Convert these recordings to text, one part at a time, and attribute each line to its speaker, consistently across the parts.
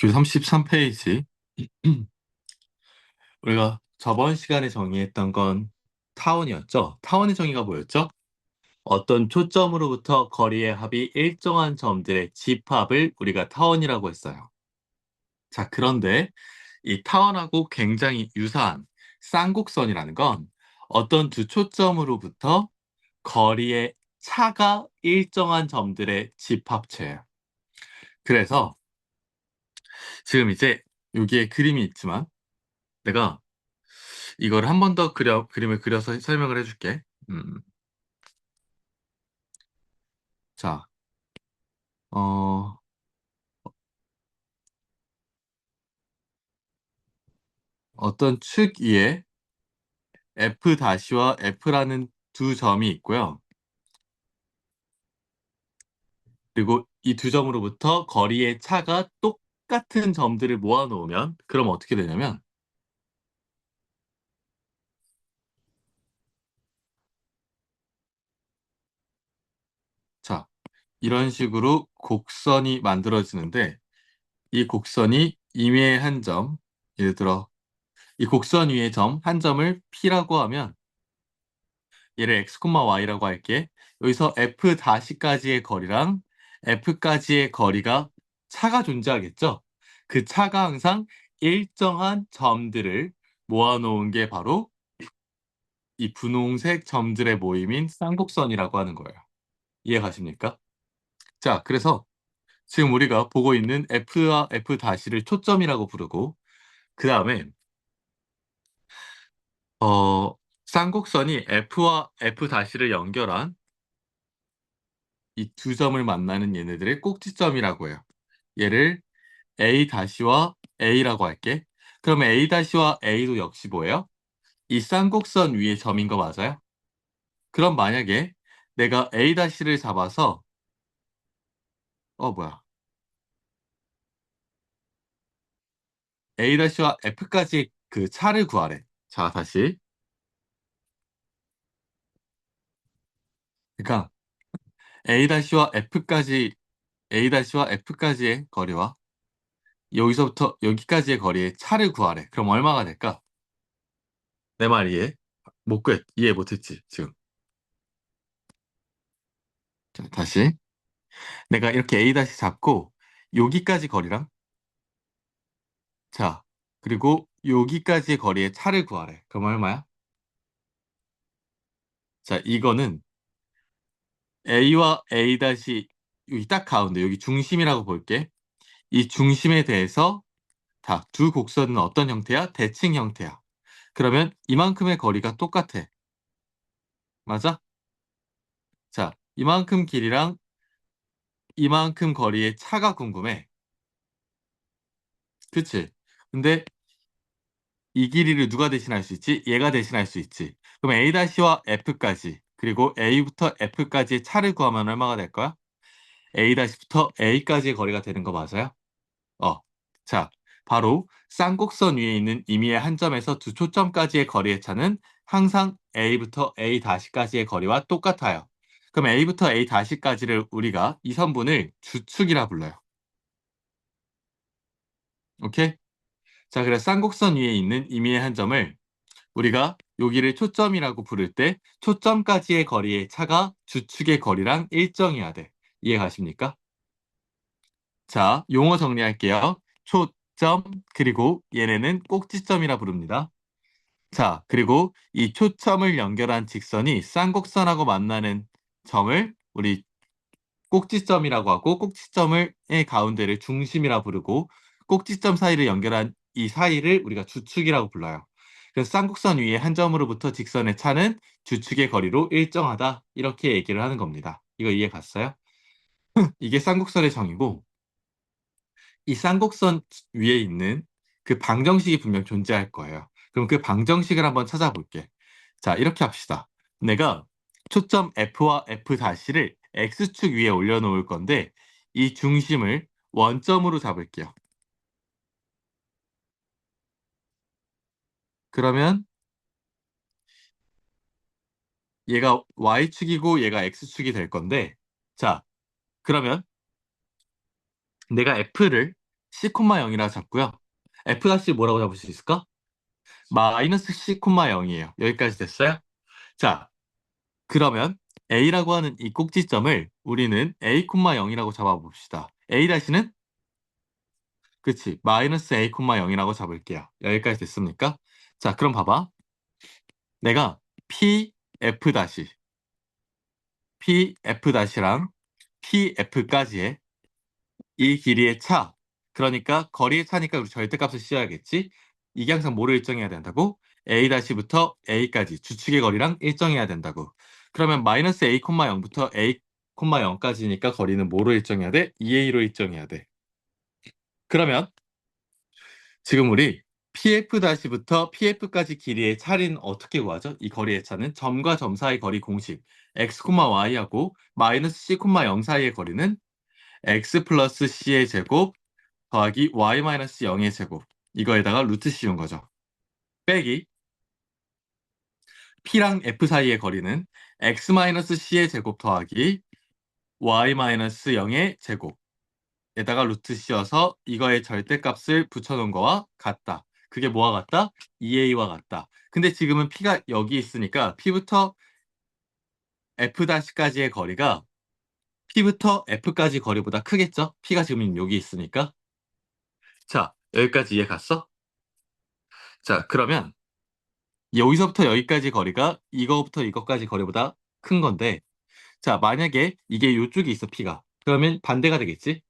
Speaker 1: 그 33페이지. 우리가 저번 시간에 정의했던 건 타원이었죠? 타원의 정의가 뭐였죠? 어떤 초점으로부터 거리의 합이 일정한 점들의 집합을 우리가 타원이라고 했어요. 자, 그런데 이 타원하고 굉장히 유사한 쌍곡선이라는 건 어떤 두 초점으로부터 거리의 차가 일정한 점들의 집합체예요. 그래서 지금 이제 여기에 그림이 있지만 내가 이걸 한 번 더 그림을 그려서 설명을 해줄게. 자, 어, 어떤 축 위에 F'와 F라는 두 점이 있고요. 그리고 이 두 점으로부터 거리의 차가 똑같은 점들을 모아놓으면, 그럼 어떻게 되냐면, 자, 이런 식으로 곡선이 만들어지는데, 이 곡선이 임의의 한 점, 예를 들어, 이 곡선 위의 점, 한 점을 P라고 하면, 얘를 x, y라고 할게. 여기서 F'까지의 거리랑 F까지의 거리가 차가 존재하겠죠? 그 차가 항상 일정한 점들을 모아놓은 게 바로 이 분홍색 점들의 모임인 쌍곡선이라고 하는 거예요. 이해 가십니까? 자, 그래서 지금 우리가 보고 있는 F와 F'를 초점이라고 부르고, 그 다음에, 쌍곡선이 F와 F'를 연결한 이 두 점을 만나는 얘네들의 꼭지점이라고 해요. 얘를 A-와 A라고 할게. 그러면 A-와 A도 역시 뭐예요? 이 쌍곡선 위의 점인 거 맞아요? 그럼 만약에 내가 A-를 잡아서 뭐야? A-와 F까지 그 차를 구하래. 자, 다시. 그러니까 A-와 F까지 A-와 F까지의 거리와 여기서부터 여기까지의 거리의 차를 구하래. 그럼 얼마가 될까? 내 말 이해? 못 구해. 이해 못했지, 지금. 자, 다시. 내가 이렇게 A 잡고 여기까지 거리랑 자 그리고 여기까지의 거리의 차를 구하래. 그럼 얼마야? 자 이거는 A와 A 여기 딱 가운데 여기 중심이라고 볼게. 이 중심에 대해서 다 두 곡선은 어떤 형태야? 대칭 형태야. 그러면 이만큼의 거리가 똑같아. 맞아? 자 이만큼 길이랑 이만큼 거리의 차가 궁금해. 그치? 근데 이 길이를 누가 대신할 수 있지? 얘가 대신할 수 있지. 그럼 A-와 F까지, 그리고 A부터 F까지의 차를 구하면 얼마가 될 거야? A-부터 A까지의 거리가 되는 거 맞아요? 어. 자, 바로 쌍곡선 위에 있는 임의의 한 점에서 두 초점까지의 거리의 차는 항상 A부터 A-까지의 거리와 똑같아요. 그럼 A부터 A-까지를 우리가 이 선분을 주축이라 불러요. 오케이? 자, 그래서 쌍곡선 위에 있는 임의의 한 점을 우리가 여기를 초점이라고 부를 때 초점까지의 거리의 차가 주축의 거리랑 일정해야 돼. 이해 가십니까? 자, 용어 정리할게요. 초점, 그리고 얘네는 꼭지점이라 부릅니다. 자, 그리고 이 초점을 연결한 직선이 쌍곡선하고 만나는 점을 우리 꼭지점이라고 하고 꼭지점을 의 가운데를 중심이라 부르고 꼭지점 사이를 연결한 이 사이를 우리가 주축이라고 불러요. 그래서 쌍곡선 위에 한 점으로부터 직선의 차는 주축의 거리로 일정하다. 이렇게 얘기를 하는 겁니다. 이거 이해 갔어요? 이게 쌍곡선의 정의고 이 쌍곡선 위에 있는 그 방정식이 분명 존재할 거예요. 그럼 그 방정식을 한번 찾아볼게. 자, 이렇게 합시다. 내가 초점 F와 F'를 X축 위에 올려놓을 건데 이 중심을 원점으로 잡을게요. 그러면 얘가 Y축이고 얘가 X축이 될 건데 자, 그러면 내가 F를 C, 0이라 잡고요. F 다시 뭐라고 잡을 수 있을까? 마이너스 C, 0이에요. 여기까지 됐어요? 자, 그러면 A라고 하는 이 꼭지점을 우리는 A, 0이라고 잡아봅시다. A 다시는 그치. 마이너스 A, 0이라고 잡을게요. 여기까지 됐습니까? 자, 그럼 봐봐. 내가 PF 다시, PF 다시랑 PF까지의 이 길이의 차. 그러니까 거리의 차니까 우리 절대값을 씌워야겠지. 이게 항상 뭐를 일정해야 된다고? A 다시부터 A까지 주축의 거리랑 일정해야 된다고. 그러면 마이너스 A, 0부터 A, 0까지니까 거리는 뭐로 일정해야 돼? 2A로 일정해야 돼. 그러면 지금 우리 PF-부터 PF까지 길이의 차는 어떻게 구하죠? 이 거리의 차는 점과 점 사이 거리 공식 x, y하고 마이너스 c, 0 사이의 거리는 x 플러스 c의 제곱 더하기 y 마이너스 0의 제곱 이거에다가 루트 씌운 거죠. 빼기 P랑 F 사이의 거리는 x 마이너스 c의 제곱 더하기 y 마이너스 0의 제곱 에다가 루트 씌워서 이거의 절대값을 붙여놓은 거와 같다. 그게 뭐와 같다? 2a와 같다. 근데 지금은 p가 여기 있으니까 p부터 f'까지의 거리가 p부터 f까지 거리보다 크겠죠? p가 지금 여기 있으니까. 자, 여기까지 이해 갔어? 자, 그러면 여기서부터 여기까지 거리가 이거부터 이거까지 거리보다 큰 건데 자, 만약에 이게 이쪽에 있어 p가. 그러면 반대가 되겠지?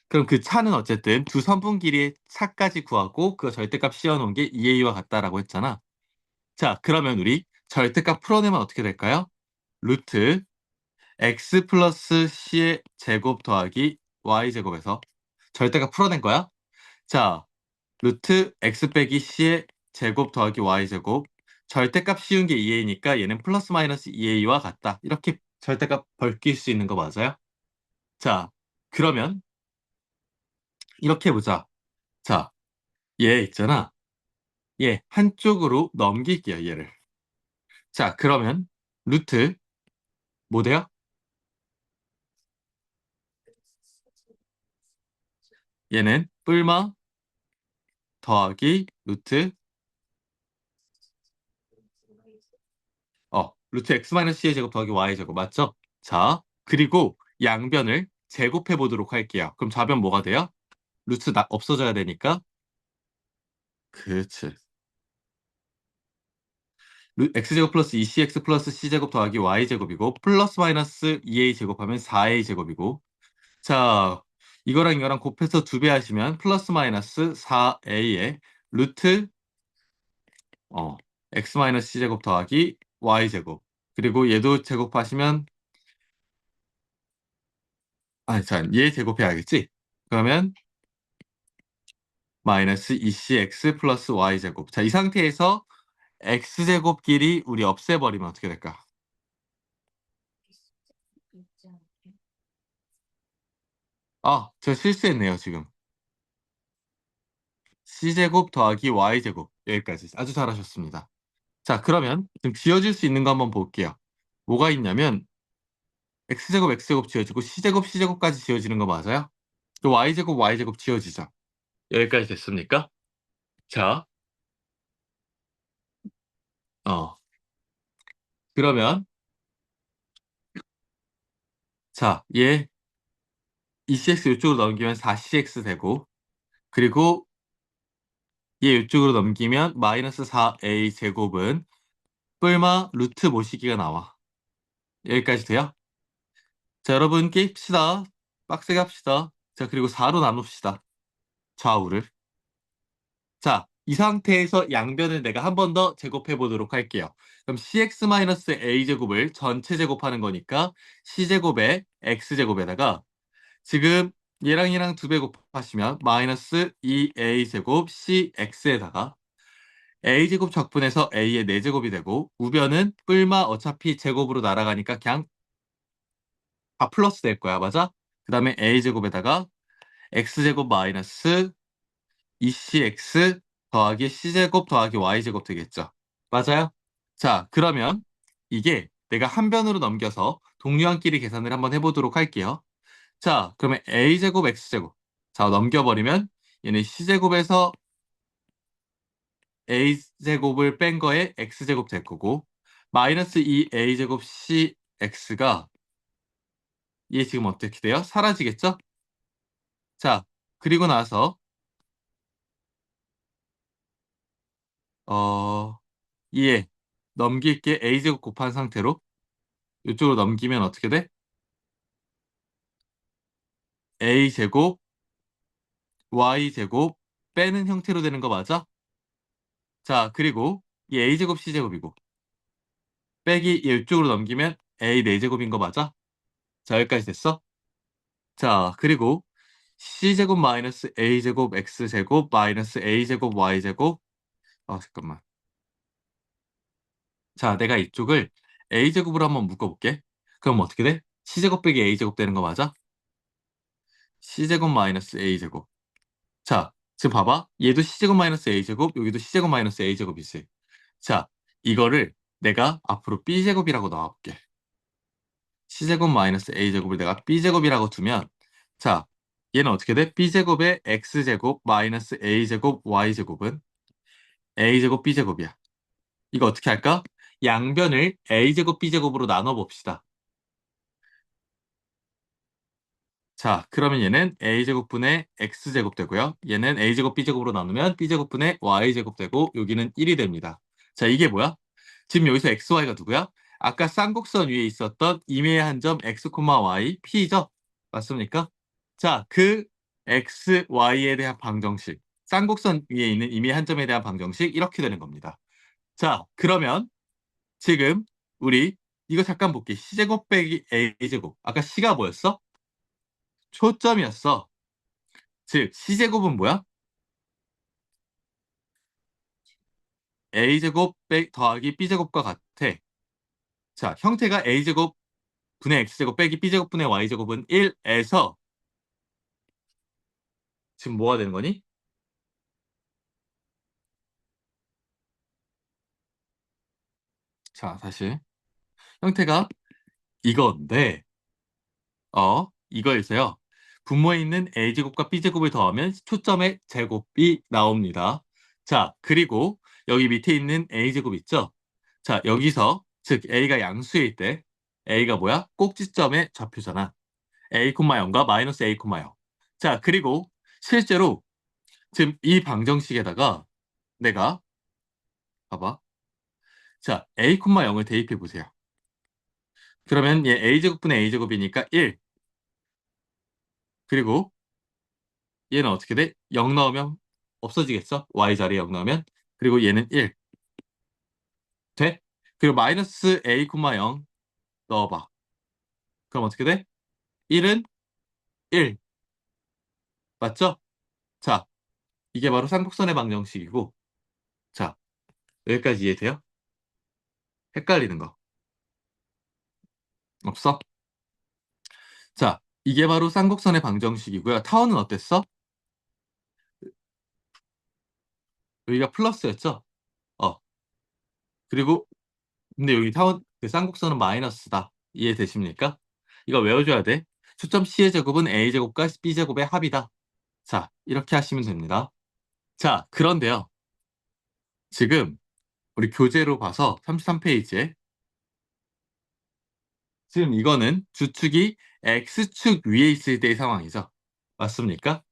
Speaker 1: 그럼 그 차는 어쨌든 두 선분 길이의 차까지 구하고 그 절대값 씌워놓은 게 2a와 같다라고 했잖아. 자, 그러면 우리 절대값 풀어내면 어떻게 될까요? 루트 x 플러스 c의 제곱 더하기 y 제곱에서 절대값 풀어낸 거야. 자, 루트 x 빼기 c의 제곱 더하기 y 제곱 절대값 씌운 게 2a니까 얘는 플러스 마이너스 2a와 같다. 이렇게 절대값 벌낄 수 있는 거 맞아요? 자, 그러면 이렇게 해보자. 자, 얘 있잖아. 얘 한쪽으로 넘길게요, 얘를. 자, 그러면 루트 뭐 돼요? 얘는 뿔마 더하기 루트 루트 x-c의 제곱 더하기 y 제곱 맞죠? 자, 그리고 양변을 제곱해 보도록 할게요. 그럼 좌변 뭐가 돼요? 루트 없어져야 되니까 그치. x제곱 플러스 2cx 플러스 c제곱 더하기 y제곱이고 플러스 마이너스 2a 제곱하면 4a 제곱이고 자, 이거랑 이거랑 곱해서 두 배 하시면 플러스 마이너스 4a에 루트 어, x 마이너스 c제곱 더하기 y제곱 그리고 얘도 제곱하시면 자, 얘 제곱해야겠지? 그러면 마이너스 2cx 플러스 y제곱 자, 이 상태에서 x제곱끼리 우리 없애버리면 어떻게 될까? 저 실수했네요, 지금. c제곱 더하기 y제곱 여기까지 아주 잘하셨습니다. 자, 그러면 지금 지워질 수 있는 거 한번 볼게요. 뭐가 있냐면 x제곱 x제곱 지워지고 c제곱 c제곱까지 지워지는 거 맞아요? 또 y제곱 y제곱 지워지죠? 여기까지 됐습니까? 자, 어, 그러면 자, 얘 2cx 이쪽으로 넘기면 4cx 되고 그리고 얘 이쪽으로 넘기면 마이너스 4a 제곱은 뿔마 루트 모시기가 나와. 여기까지 돼요? 자, 여러분 깁시다. 빡세게 합시다. 자, 그리고 4로 나눕시다. 좌우를. 자, 이 상태에서 양변을 내가 한 번 더 제곱해 보도록 할게요. 그럼 cx-a제곱을 전체 제곱하는 거니까 c제곱에 x제곱에다가 지금 얘랑 얘랑 두 배 곱하시면 마이너스 2a제곱 cx에다가 a제곱 적분해서 a의 4제곱이 되고 우변은 뿔마 어차피 제곱으로 날아가니까 그냥 다 플러스 될 거야. 맞아? 그 다음에 a제곱에다가 x제곱 마이너스 2cx 더하기 c제곱 더하기 y제곱 되겠죠. 맞아요? 자, 그러면 이게 내가 한 변으로 넘겨서 동류한끼리 계산을 한번 해보도록 할게요. 자, 그러면 a제곱 x제곱. 자, 넘겨버리면 얘는 C제곱에서 A제곱을 뺀 거에 X제곱 될 거고, 마이너스 2A제곱 CX가 얘 지금 어떻게 돼요? 사라지겠죠? 자, 그리고 나서 어, 얘 넘길게 A제곱 곱한 상태로 이쪽으로 넘기면 어떻게 돼? A제곱 Y제곱 빼는 형태로 되는 거 맞아? 자, 그리고 이 A제곱 C제곱이고 빼기 얘 이쪽으로 넘기면 A 4제곱인 거 맞아? 자, 여기까지 됐어? 자, 그리고 C제곱 마이너스 A제곱 X제곱 마이너스 A제곱 Y제곱 잠깐만. 자, 내가 이쪽을 A제곱으로 한번 묶어볼게. 그럼 어떻게 돼? C제곱 빼기 A제곱 되는 거 맞아? C제곱 마이너스 A제곱. 자, 지금 봐봐. 얘도 C제곱 마이너스 A제곱, 여기도 C제곱 마이너스 A제곱이지. 자, 이거를 내가 앞으로 B제곱이라고 나와볼게. C제곱 마이너스 A제곱을 내가 B제곱이라고 두면, 자, 얘는 어떻게 돼? B제곱의 X제곱 마이너스 A제곱 Y제곱은 A제곱 B제곱이야. 이거 어떻게 할까? 양변을 A제곱 B제곱으로 나눠봅시다. 자, 그러면 얘는 A제곱분의 X제곱 되고요. 얘는 A제곱 B제곱으로 나누면 B제곱분의 Y제곱 되고 여기는 1이 됩니다. 자, 이게 뭐야? 지금 여기서 XY가 누구야? 아까 쌍곡선 위에 있었던 임의의 한 점 X, Y, P죠? 맞습니까? 자, 그 X, Y에 대한 방정식, 쌍곡선 위에 있는 임의의 한 점에 대한 방정식 이렇게 되는 겁니다. 자, 그러면 지금 우리 이거 잠깐 볼게. C제곱 빼기 A제곱. 아까 C가 뭐였어? 초점이었어. 즉, C제곱은 뭐야? A제곱 더하기 B제곱과 같아. 자, 형태가 A제곱 분의 X제곱 빼기 B제곱 분의 Y제곱은 1에서 지금 뭐가 되는 거니? 자, 다시. 형태가 이건데, 이거에서요. 분모에 있는 A제곱과 B제곱을 더하면 초점의 제곱이 나옵니다. 자, 그리고 여기 밑에 있는 A제곱 있죠? 자, 여기서, 즉, A가 양수일 때, A가 뭐야? 꼭지점의 좌표잖아. A, 0과 마이너스 A, 0. 자, 그리고 실제로 지금 이 방정식에다가 내가, 봐봐. 자, A, 0을 대입해 보세요. 그러면 얘 A제곱분의 A제곱이니까 1. 그리고 얘는 어떻게 돼? 0 넣으면 없어지겠어? Y 자리에 0 넣으면. 그리고 얘는 1. 돼? 그리고 마이너스 A, 0 넣어봐. 그럼 어떻게 돼? 1은 1. 맞죠? 자, 이게 바로 쌍곡선의 방정식이고. 자, 여기까지 이해돼요? 헷갈리는 거 없어? 자, 이게 바로 쌍곡선의 방정식이고요. 타원은 어땠어? 여기가 플러스였죠? 어. 그리고 근데 여기 타원 그 쌍곡선은 마이너스다. 이해되십니까? 이거 외워줘야 돼. 초점 C의 제곱은 A제곱과 B제곱의 합이다. 자, 이렇게 하시면 됩니다. 자, 그런데요. 지금 우리 교재로 봐서 33페이지에 지금 이거는 주축이 X축 위에 있을 때의 상황이죠. 맞습니까?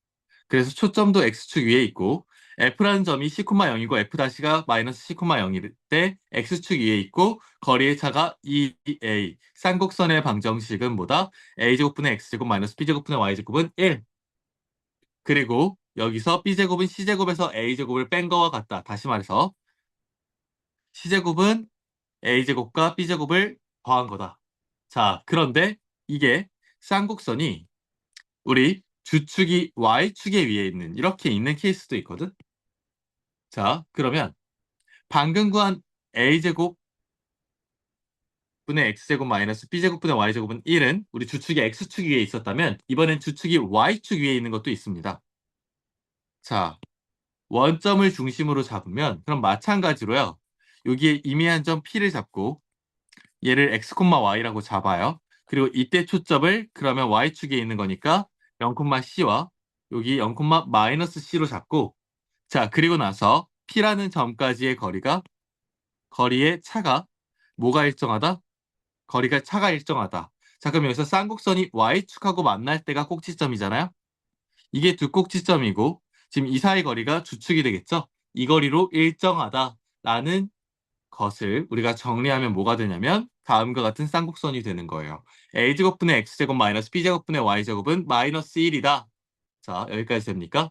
Speaker 1: 그래서 초점도 X축 위에 있고 F라는 점이 C,0이고 F-가 마이너스 C,0일 때 X축 위에 있고 거리의 차가 2A. 쌍곡선의 방정식은 뭐다? A제곱분의 X제곱 마이너스 B제곱분의 Y제곱은 1. 그리고 여기서 B제곱은 C제곱에서 A제곱을 뺀 거와 같다. 다시 말해서 C제곱은 A제곱과 B제곱을 더한 거다. 자, 그런데 이게 쌍곡선이 우리 주축이 Y축에 위에 있는 이렇게 있는 케이스도 있거든. 자, 그러면 방금 구한 A제곱 분의 X제곱 마이너스 B제곱 분의 Y제곱은 1은 우리 주축이 X축 위에 있었다면 이번엔 주축이 Y축 위에 있는 것도 있습니다. 자, 원점을 중심으로 잡으면 그럼 마찬가지로요. 여기에 임의한 점 P를 잡고 얘를 X, Y라고 잡아요. 그리고 이때 초점을 그러면 Y축에 있는 거니까 0, C와 여기 0, 마이너스 C로 잡고, 자, 그리고 나서 P라는 점까지의 거리의 차가 뭐가 일정하다? 거리가 차가 일정하다. 자, 그럼 여기서 쌍곡선이 Y축하고 만날 때가 꼭지점이잖아요? 이게 두 꼭지점이고, 지금 이 사이 거리가 주축이 되겠죠? 이 거리로 일정하다라는 것을 우리가 정리하면 뭐가 되냐면 다음과 같은 쌍곡선이 되는 거예요. a제곱분의 x제곱 마이너스 b제곱분의 y제곱은 마이너스 1이다. 자, 여기까지 됩니까?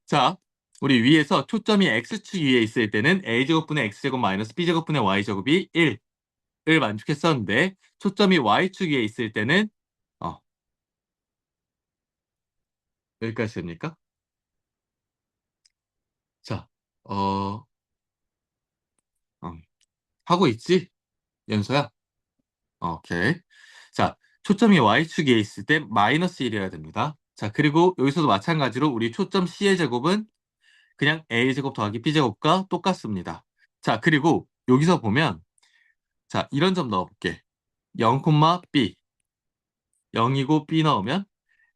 Speaker 1: 자, 우리 위에서 초점이 x축 위에 있을 때는 a제곱분의 x제곱 마이너스 b제곱분의 y제곱이 1을 만족했었는데 초점이 y축 위에 있을 때는 어, 여기까지 됩니까? 자, 어, 음, 하고 있지? 연서야? 오케이. 자, 초점이 y축에 있을 때 마이너스 1이어야 됩니다. 자, 그리고 여기서도 마찬가지로 우리 초점 C의 제곱은 그냥 A제곱 더하기 B제곱과 똑같습니다. 자, 그리고 여기서 보면 자, 이런 점 넣어볼게. 0, B, 0이고 B 넣으면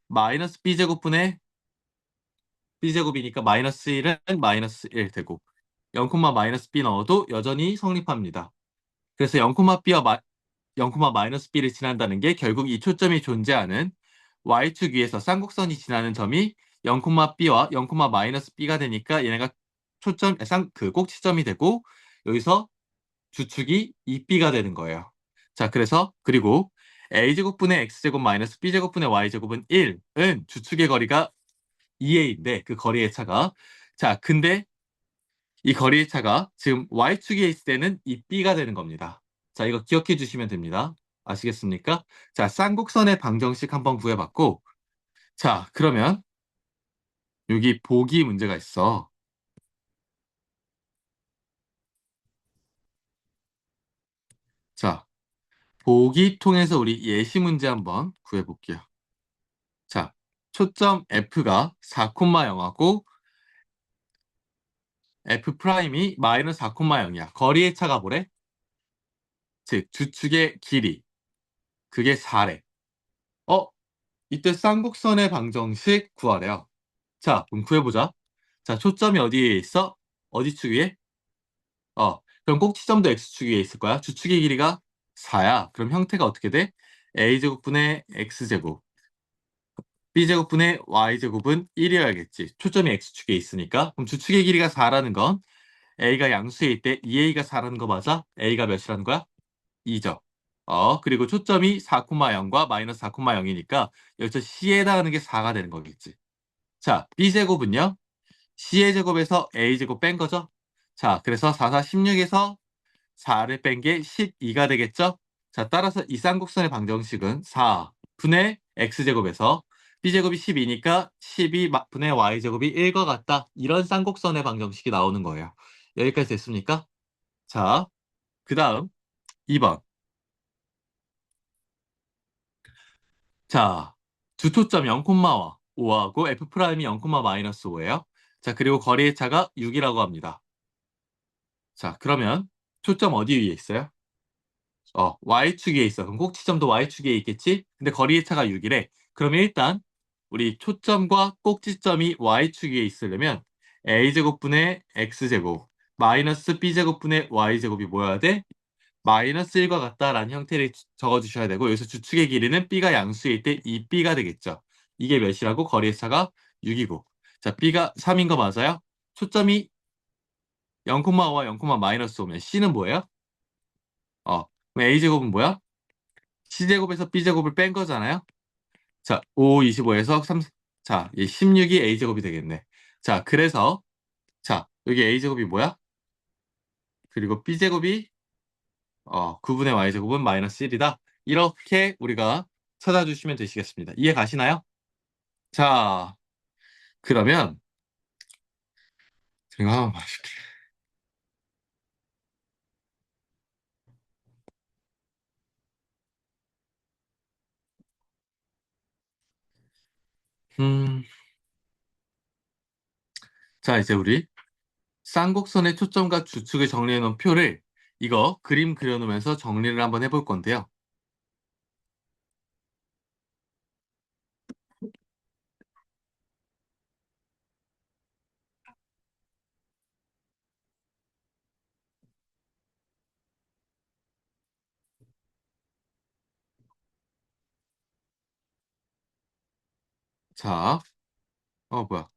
Speaker 1: 마이너스 B제곱분의 B제곱이니까 마이너스 1은 마이너스 1 되고 0, 마이너스 B 넣어도 여전히 성립합니다. 그래서 0, B와 0, 마이너스 B를 지난다는 게 결국 이 초점이 존재하는 Y축 위에서 쌍곡선이 지나는 점이 0, B와 0, 마이너스 B가 되니까 얘네가 그 꼭지점이 되고 여기서 주축이 2B가 되는 거예요. 자, 그래서 그리고 A제곱분의 X제곱 마이너스 B제곱분의 Y제곱은 1은 주축의 거리가 2A인데 그 거리의 차가 자, 근데 이 거리의 차가 지금 Y축에 있을 때는 이 B가 되는 겁니다. 자, 이거 기억해 주시면 됩니다. 아시겠습니까? 자, 쌍곡선의 방정식 한번 구해봤고, 자, 그러면 여기 보기 문제가 있어. 자, 보기 통해서 우리 예시 문제 한번 구해볼게요. 자, 초점 F가 4,0하고 F 프라임이 마이너스 4,0이야. 거리의 차가 뭐래? 즉, 주축의 길이. 그게 4래. 어? 이때 쌍곡선의 방정식 구하래요. 자, 그럼 구해보자. 자, 초점이 어디에 있어? 어디 축 위에? 그럼 꼭지점도 x축 위에 있을 거야. 주축의 길이가 4야. 그럼 형태가 어떻게 돼? a제곱분의 x제곱, b제곱분의 y제곱은 1이어야겠지. 초점이 x축에 있으니까. 그럼 주축의 길이가 4라는 건 a가 양수일 때 2a가 4라는 거 맞아? a가 몇이라는 거야? 2죠. 그리고 초점이 4,0과 마이너스 4,0이니까 여기서 c에 해당하는 게 4가 되는 거겠지. 자, b제곱은요? C의 제곱에서 A제곱 뺀 거죠? 자, 그래서 4, 4, 16에서 4를 뺀 게 12가 되겠죠? 자, 따라서 이 쌍곡선의 방정식은 4분의 X제곱에서 B제곱이 12니까 12분의 Y제곱이 1과 같다. 이런 쌍곡선의 방정식이 나오는 거예요. 여기까지 됐습니까? 자, 그 다음 2번. 자, 주초점 0,5하고 F'이 0, 마이너스 5예요. 자, 그리고 거리의 차가 6이라고 합니다. 자, 그러면 초점 어디 위에 있어요? Y축에 있어. 그럼 꼭지점도 Y축에 있겠지? 근데 거리의 차가 6이래. 그러면 일단 우리 초점과 꼭지점이 Y축 위에 있으려면 A제곱분의 X제곱 마이너스 B제곱분의 Y제곱이 뭐여야 돼? 마이너스 1과 같다라는 형태를 적어주셔야 되고 여기서 주축의 길이는 B가 양수일 때 2B가 되겠죠. 이게 몇이라고? 거리의 차가 6이고 자, B가 3인 거 맞아요? 초점이 0,5와 0, 마이너스 5면 C는 뭐예요? 그럼 A제곱은 뭐야? C제곱에서 B제곱을 뺀 거잖아요? 자, 5, 25에서 3, 자, 이 16이 A제곱이 되겠네. 자, 그래서, 자, 여기 A제곱이 뭐야? 그리고 B제곱이, 9분의 Y제곱은 마이너스 1이다. 이렇게 우리가 찾아주시면 되시겠습니다. 이해 가시나요? 자, 그러면, 제가 한번 봐줄게. 음, 자, 이제 우리 쌍곡선의 초점과 주축을 정리해 놓은 표를 이거 그림 그려놓으면서 정리를 한번 해볼 건데요. 자, 뭐야.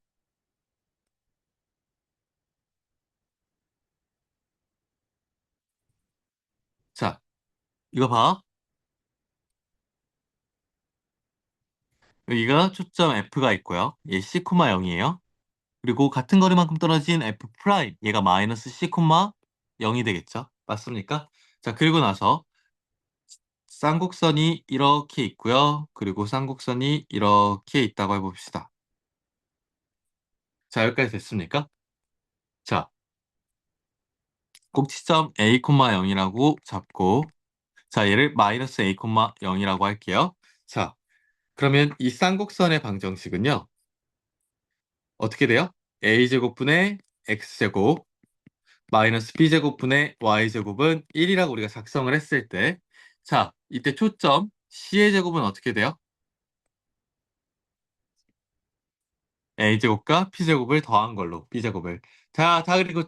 Speaker 1: 자, 이거 봐. 여기가 초점 F가 있고요. 얘 C, 0이에요. 그리고 같은 거리만큼 떨어진 F 프라임. 얘가 마이너스 C, 0이 되겠죠? 맞습니까? 자, 그리고 나서 쌍곡선이 이렇게 있고요. 그리고 쌍곡선이 이렇게 있다고 해봅시다. 자, 여기까지 됐습니까? 자, 꼭지점 A, 0이라고 잡고, 자, 얘를 마이너스 A, 0이라고 할게요. 자, 그러면 이 쌍곡선의 방정식은요, 어떻게 돼요? A제곱분의 X제곱, 마이너스 B제곱분의 Y제곱은 1이라고 우리가 작성을 했을 때, 자, 이때 초점 C의 제곱은 어떻게 돼요? A제곱과 B제곱을 더한 걸로, B제곱을. 자, 다 그리고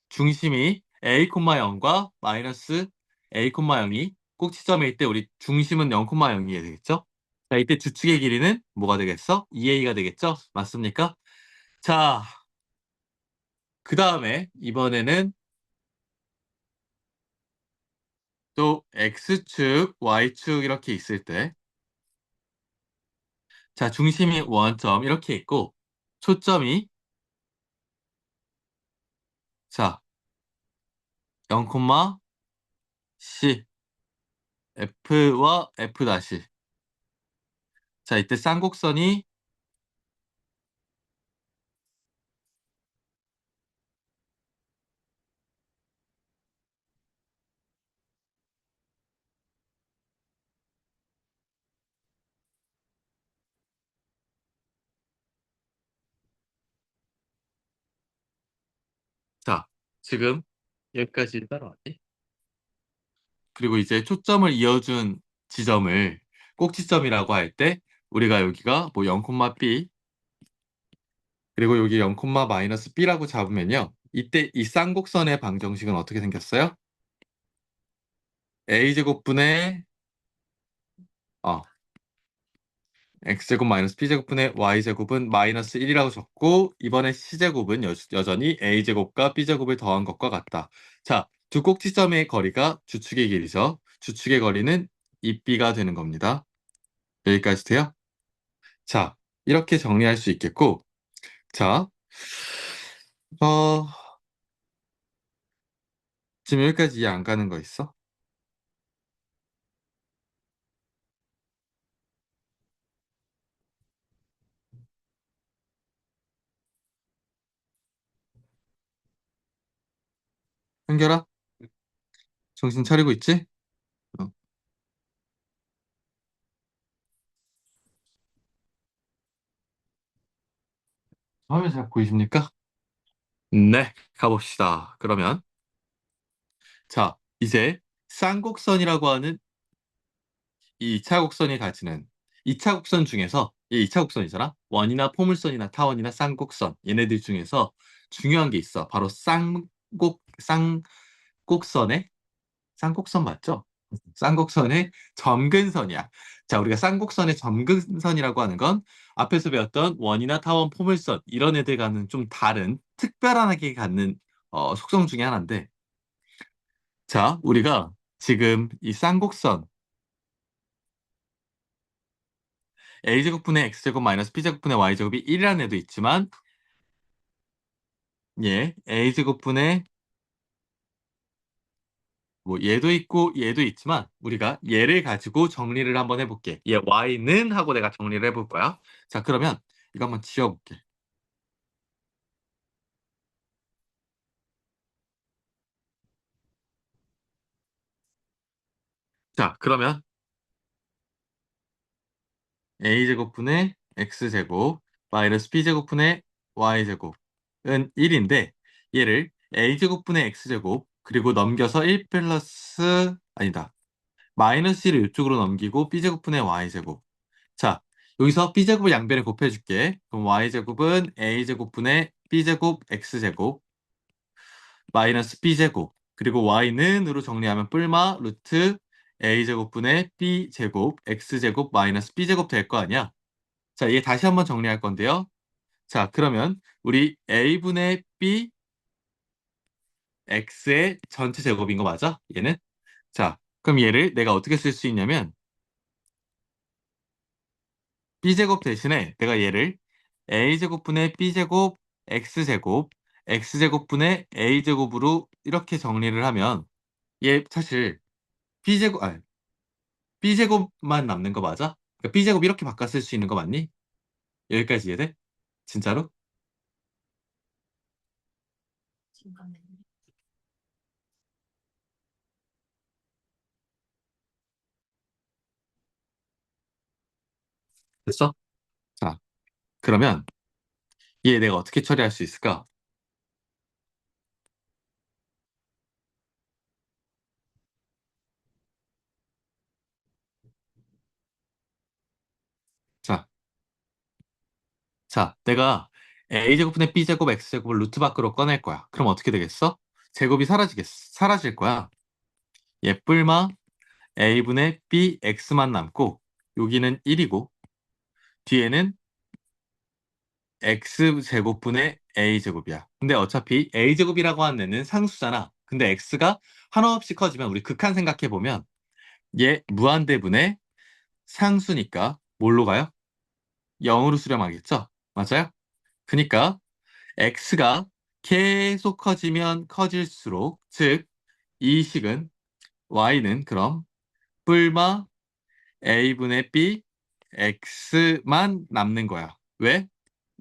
Speaker 1: 중심이 A, 0과 마이너스 A, 0이 꼭지점에 있을 때 우리 중심은 0, 0이 되겠죠? 자, 이때 주축의 길이는 뭐가 되겠어? 2A가 되겠죠? 맞습니까? 자, 그 다음에 이번에는 또 X축, Y축 이렇게 있을 때, 자, 중심이 원점 이렇게 있고, 초점이, 자, 0, C, F와 F 다시. 자, 이때 쌍곡선이, 자, 지금 여기까지 따라왔지? 그리고 이제 초점을 이어준 지점을 꼭지점이라고 할 때, 우리가 여기가 뭐 0, B, 그리고 여기 0, 마이너스 B라고 잡으면요. 이때 이 쌍곡선의 방정식은 어떻게 생겼어요? A제곱분의 어, X제곱 마이너스 B제곱분의 Y제곱은 마이너스 1이라고 적고 이번에 C제곱은 여전히 A제곱과 B제곱을 더한 것과 같다. 자, 두 꼭지점의 거리가 주축의 길이죠. 주축의 거리는 2B가 되는 겁니다. 여기까지 돼요? 자, 이렇게 정리할 수 있겠고 자, 어, 지금 여기까지 이해 안 가는 거 있어? 한결아? 정신 차리고 있지? 어. 화면 잘 보이십니까? 네, 가봅시다. 그러면 자, 이제 쌍곡선이라고 하는 이 2차 곡선이 가지는 2차 곡선 중에서 이 2차 곡선이잖아. 원이나 포물선이나 타원이나 쌍곡선 얘네들 중에서 중요한 게 있어. 바로 쌍곡선의 쌍곡선 맞죠? 쌍곡선의 점근선이야. 자, 우리가 쌍곡선의 점근선이라고 하는 건 앞에서 배웠던 원이나 타원, 포물선 이런 애들과는 좀 다른 특별하게 갖는 속성 중에 하나인데 자, 우리가 지금 이 쌍곡선 a제곱분의 x제곱 마이너스 b제곱분의 y제곱이 1이라는 애도 있지만 예, a제곱분의 뭐 얘도 있고 얘도 있지만 우리가 얘를 가지고 정리를 한번 해볼게. 얘 y는 하고 내가 정리를 해볼 거야. 자, 그러면 이거 한번 지워볼게. 자, 그러면 a제곱분의 x제곱 마이너스 b제곱분의 y제곱은 1인데 얘를 a제곱분의 x제곱 그리고 넘겨서 1 플러스 아니다. 마이너스 1을 이쪽으로 넘기고 b제곱분의 y제곱. 자, 여기서 b제곱을 양변에 곱해줄게. 그럼 y제곱은 a제곱분의 b제곱 x제곱 마이너스 b제곱 그리고 y는으로 정리하면 뿔마 루트 a제곱분의 b제곱 x제곱 마이너스 b제곱 될 거 아니야? 자, 얘 다시 한번 정리할 건데요. 자, 그러면 우리 a분의 b x의 전체 제곱인 거 맞아? 얘는? 자, 그럼 얘를 내가 어떻게 쓸 수 있냐면 b제곱 대신에 내가 얘를 a제곱분의 b제곱 x제곱 x제곱분의 a제곱으로 이렇게 정리를 하면 얘 사실 b제곱 아니 b제곱만 남는 거 맞아? 그러니까 b제곱 이렇게 바꿔 쓸 수 있는 거 맞니? 여기까지 이해돼? 진짜로? 됐어? 자, 그러면 얘 내가 어떻게 처리할 수 있을까? 자, 자, 내가 a제곱분의 b제곱 x제곱을 루트 밖으로 꺼낼 거야. 그럼 어떻게 되겠어? 제곱이 사라질 거야. 얘 뿔마 a분의 bx만 남고 여기는 1이고 뒤에는 x제곱분의 a제곱이야. 근데 어차피 a제곱이라고 하는 애는 상수잖아. 근데 x가 한없이 커지면 우리 극한 생각해보면 얘 무한대분의 상수니까 뭘로 가요? 0으로 수렴하겠죠? 맞아요? 그러니까 x가 계속 커지면 커질수록 즉 이 식은 y는 그럼 뿔마 a분의 b x만 남는 거야. 왜?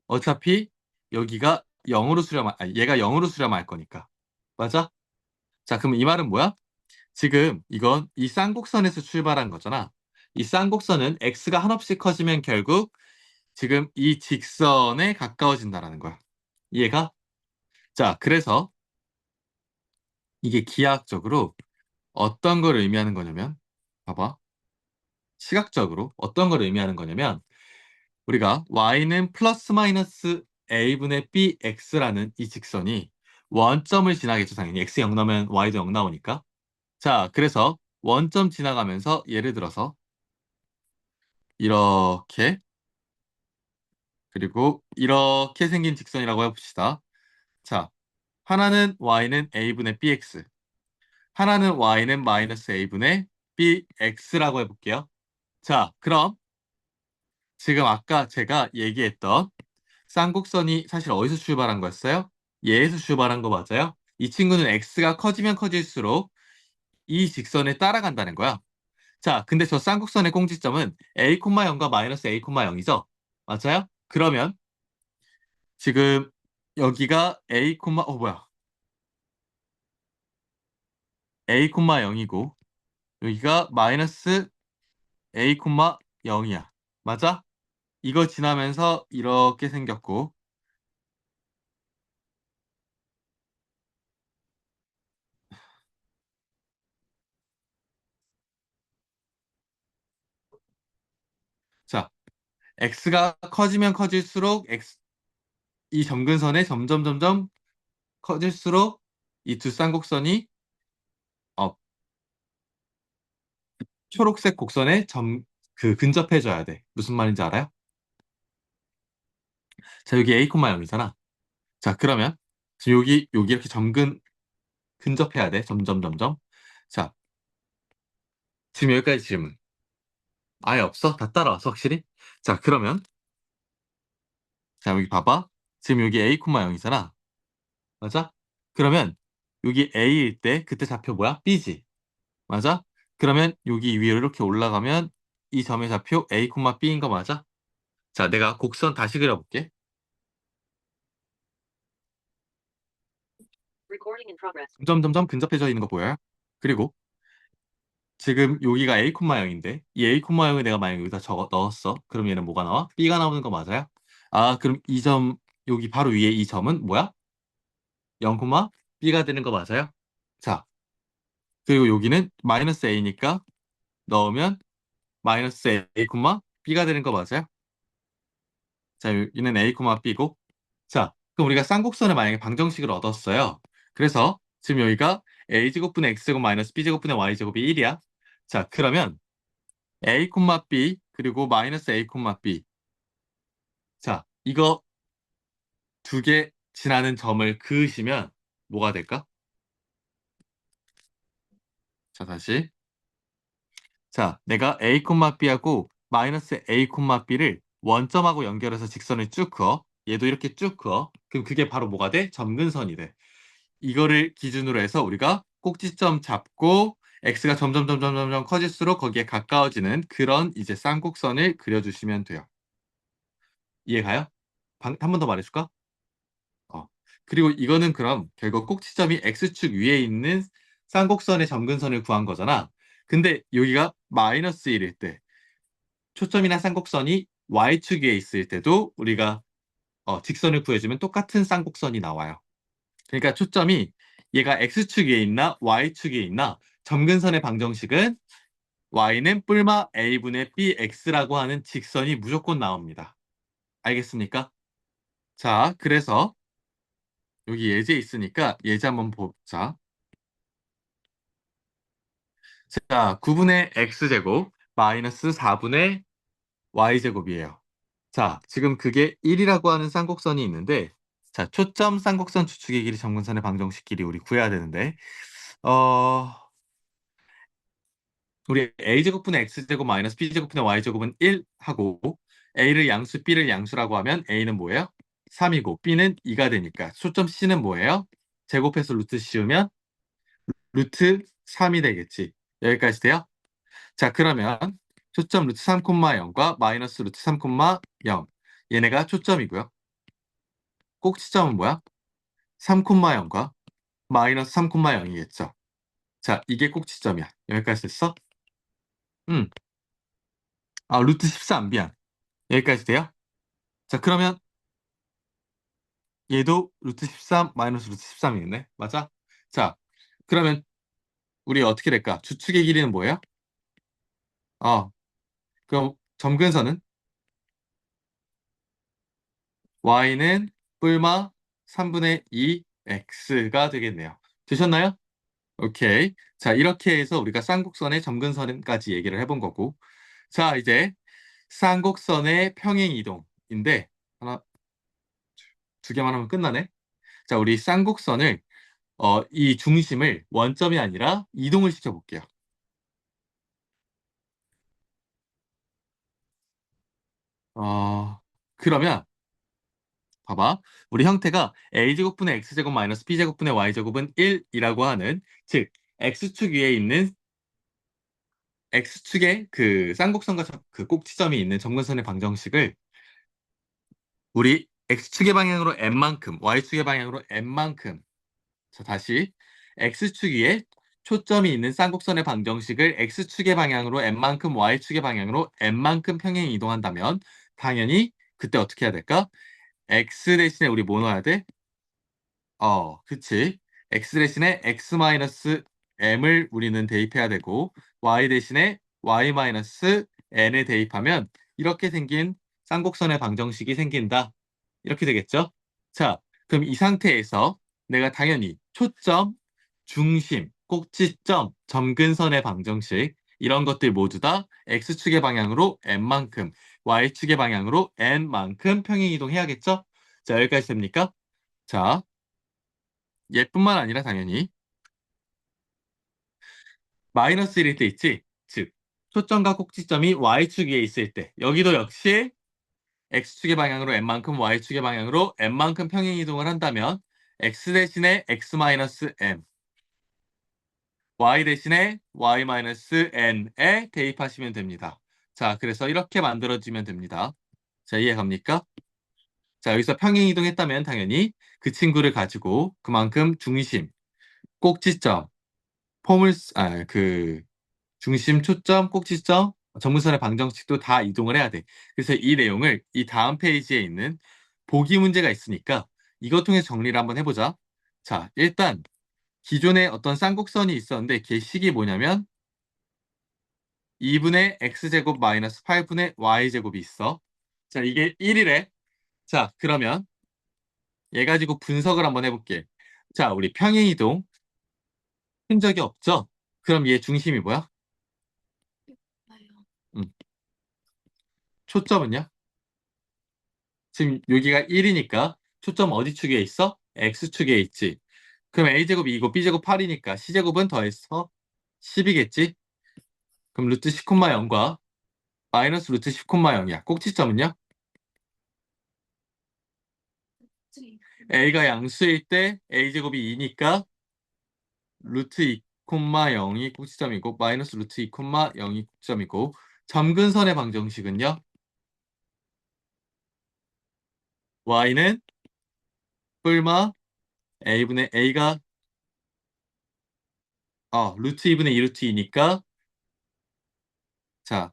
Speaker 1: 어차피 여기가 0으로 아니, 얘가 0으로 수렴할 거니까. 맞아? 자, 그럼 이 말은 뭐야? 지금 이건 이 쌍곡선에서 출발한 거잖아. 이 쌍곡선은 x가 한없이 커지면 결국 지금 이 직선에 가까워진다라는 거야. 이해가? 자, 그래서 이게 기하학적으로 어떤 걸 의미하는 거냐면, 봐봐. 시각적으로 어떤 걸 의미하는 거냐면, 우리가 y는 플러스 마이너스 a분의 bx라는 이 직선이 원점을 지나겠죠, 당연히. x 0 나오면 y도 0 나오니까. 자, 그래서 원점 지나가면서 예를 들어서 이렇게 그리고 이렇게 생긴 직선이라고 해봅시다. 자, 하나는 y는 a분의 bx, 하나는 y는 마이너스 a분의 bx라고 해볼게요. 자, 그럼 지금 아까 제가 얘기했던 쌍곡선이 사실 어디서 출발한 거였어요? 얘에서 출발한 거 맞아요? 이 친구는 x가 커지면 커질수록 이 직선에 따라간다는 거야. 자, 근데 저 쌍곡선의 공지점은 a, 0과 마이너스 a, 0이죠? 맞아요? 그러면 지금 여기가 a, 뭐야? a, 0이고 여기가 마이너스 a, 0이야. 맞아? 이거 지나면서 이렇게 생겼고 자, x가 커지면 커질수록 이 점근선에 점점 커질수록 이 두 쌍곡선이 어, 초록색 곡선에 근접해져야 돼. 무슨 말인지 알아요? 자, 여기 a, 0이잖아. 자, 그러면 지금 여기 이렇게 근접해야 돼. 점점. 자, 지금 여기까지 질문. 아예 없어? 다 따라왔어, 확실히? 자, 그러면 자, 여기 봐봐. 지금 여기 a, 0이잖아. 맞아? 그러면 여기 a일 때 그때 좌표 뭐야? b지. 맞아? 그러면 여기 위로 이렇게 올라가면 이 점의 좌표 a, b인 거 맞아? 자, 내가 곡선 다시 그려볼게. 점점 근접해져 있는 거 보여요? 그리고 지금 여기가 a, 0인데 이 a, 0을 내가 만약에 여기다 넣었어. 그럼 얘는 뭐가 나와? b가 나오는 거 맞아요? 아, 그럼 이 점, 여기 바로 위에 이 점은 뭐야? 0, b가 되는 거 맞아요? 자, 그리고 여기는 마이너스 a니까 넣으면 마이너스 a, b가 되는 거 맞아요? 자, 여기는 a, b고. 자, 그럼 우리가 쌍곡선을 만약에 방정식을 얻었어요. 그래서 지금 여기가 a제곱분의 x제곱 마이너스 b제곱분의 y제곱이 1이야. 자, 그러면 a, b 그리고 마이너스 a, b 자, 이거 두 개 지나는 점을 그으시면 뭐가 될까? 자, 다시. 자, 내가 A, B하고 마이너스 A, B를 원점하고 연결해서 직선을 쭉 그어. 얘도 이렇게 쭉 그어. 그럼 그게 바로 뭐가 돼? 점근선이 돼. 이거를 기준으로 해서 우리가 꼭지점 잡고 x가 점점 커질수록 거기에 가까워지는 그런 이제 쌍곡선을 그려주시면 돼요. 이해가요? 한 번 더 말해줄까? 어. 그리고 이거는 그럼 결국 꼭지점이 x축 위에 있는 쌍곡선의 점근선을 구한 거잖아. 근데 여기가 마이너스 1일 때 초점이나 쌍곡선이 y축 위에 있을 때도 우리가 직선을 구해주면 똑같은 쌍곡선이 나와요. 그러니까 초점이 얘가 x축 위에 있나 y축 위에 있나 점근선의 방정식은 y는 뿔마 a분의 bx라고 하는 직선이 무조건 나옵니다. 알겠습니까? 자, 그래서 여기 예제 있으니까 예제 한번 보자. 자, 9분의 x제곱 마이너스 4분의 y제곱이에요. 자, 지금 그게 1이라고 하는 쌍곡선이 있는데 자, 초점 쌍곡선 주축의 길이 점근선의 방정식 길이 우리 구해야 되는데 어, 우리 a제곱분의 x제곱 마이너스 b제곱분의 y제곱은 1 하고 a를 양수, b를 양수라고 하면 a는 뭐예요? 3이고 b는 2가 되니까 초점 c는 뭐예요? 제곱해서 루트 씌우면 루트 3이 되겠지. 여기까지 돼요? 자, 그러면 초점 루트 3,0과 마이너스 루트 3,0 얘네가 초점이고요. 꼭지점은 뭐야? 3,0과 마이너스 3,0이겠죠. 자, 이게 꼭지점이야. 여기까지 됐어? 응. 아, 루트 13, 미안. 여기까지 돼요? 자, 그러면 얘도 루트 13 마이너스 루트 13이겠네. 맞아? 자, 그러면 우리 어떻게 될까? 주축의 길이는 뭐예요? 그럼 점근선은 y는 뿔마 3분의 2 x가 되겠네요. 되셨나요? 오케이. 자, 이렇게 해서 우리가 쌍곡선의 점근선까지 얘기를 해본 거고. 자, 이제 쌍곡선의 평행 이동인데 하나, 두 개만 하면 끝나네. 자, 우리 쌍곡선을 이 중심을 원점이 아니라 이동을 시켜볼게요. 그러면 봐봐. 우리 형태가 a제곱분의 x제곱 마이너스 b제곱분의 y제곱은 1이라고 하는 즉 x축 위에 있는 x축의 그 쌍곡선과 그 꼭지점이 있는 점근선의 방정식을 우리 x축의 방향으로 n만큼 y축의 방향으로 n만큼 자 다시 x축 위에 초점이 있는 쌍곡선의 방정식을 x축의 방향으로 n만큼 y축의 방향으로 n만큼 평행 이동한다면 당연히 그때 어떻게 해야 될까? x 대신에 우리 뭐 넣어야 돼? 그치. x 대신에 x-m을 우리는 대입해야 되고 y 대신에 y-n을 대입하면 이렇게 생긴 쌍곡선의 방정식이 생긴다. 이렇게 되겠죠? 자, 그럼 이 상태에서 내가 당연히 초점, 중심, 꼭지점, 점근선의 방정식 이런 것들 모두 다 x축의 방향으로 n만큼, y축의 방향으로 n만큼 평행 이동해야겠죠? 자, 여기까지 됩니까? 자, 얘뿐만 아니라 당연히 마이너스 1일 때 있지? 즉, 초점과 꼭지점이 y축 위에 있을 때 여기도 역시 x축의 방향으로 n만큼 y축의 방향으로 n만큼 평행 이동을 한다면 x 대신에 x-m, y 대신에 y-n에 대입하시면 됩니다. 자, 그래서 이렇게 만들어지면 됩니다. 자, 이해 갑니까? 자, 여기서 평행 이동했다면 당연히 그 친구를 가지고 그만큼 중심, 꼭지점, 중심, 초점, 꼭지점, 정문선의 방정식도 다 이동을 해야 돼. 그래서 이 내용을 이 다음 페이지에 있는 보기 문제가 있으니까 이것 통해서 정리를 한번 해보자. 자, 일단 기존에 어떤 쌍곡선이 있었는데 걔 식이 뭐냐면 2분의 x제곱 마이너스 8분의 y제곱이 있어. 자, 이게 1이래. 자, 그러면 얘 가지고 분석을 한번 해볼게. 자, 우리 평행이동 흔적이 없죠? 그럼 얘 중심이 뭐야? 음, 초점은요? 지금 여기가 1이니까 초점 어디 축에 있어? X축에 있지. 그럼 A제곱이 2고 B제곱 8이니까 C제곱은 더해서 10이겠지? 그럼 루트 10, 0과 마이너스 루트 10, 0이야. 꼭지점은요? A가 양수일 때 A제곱이 2니까 루트 2, 0이 꼭지점이고 마이너스 루트 2, 0이 꼭지점이고 점근선의 방정식은요? Y는 뿔마 A분의 A가 루트 2분의 2 루트 2니까 자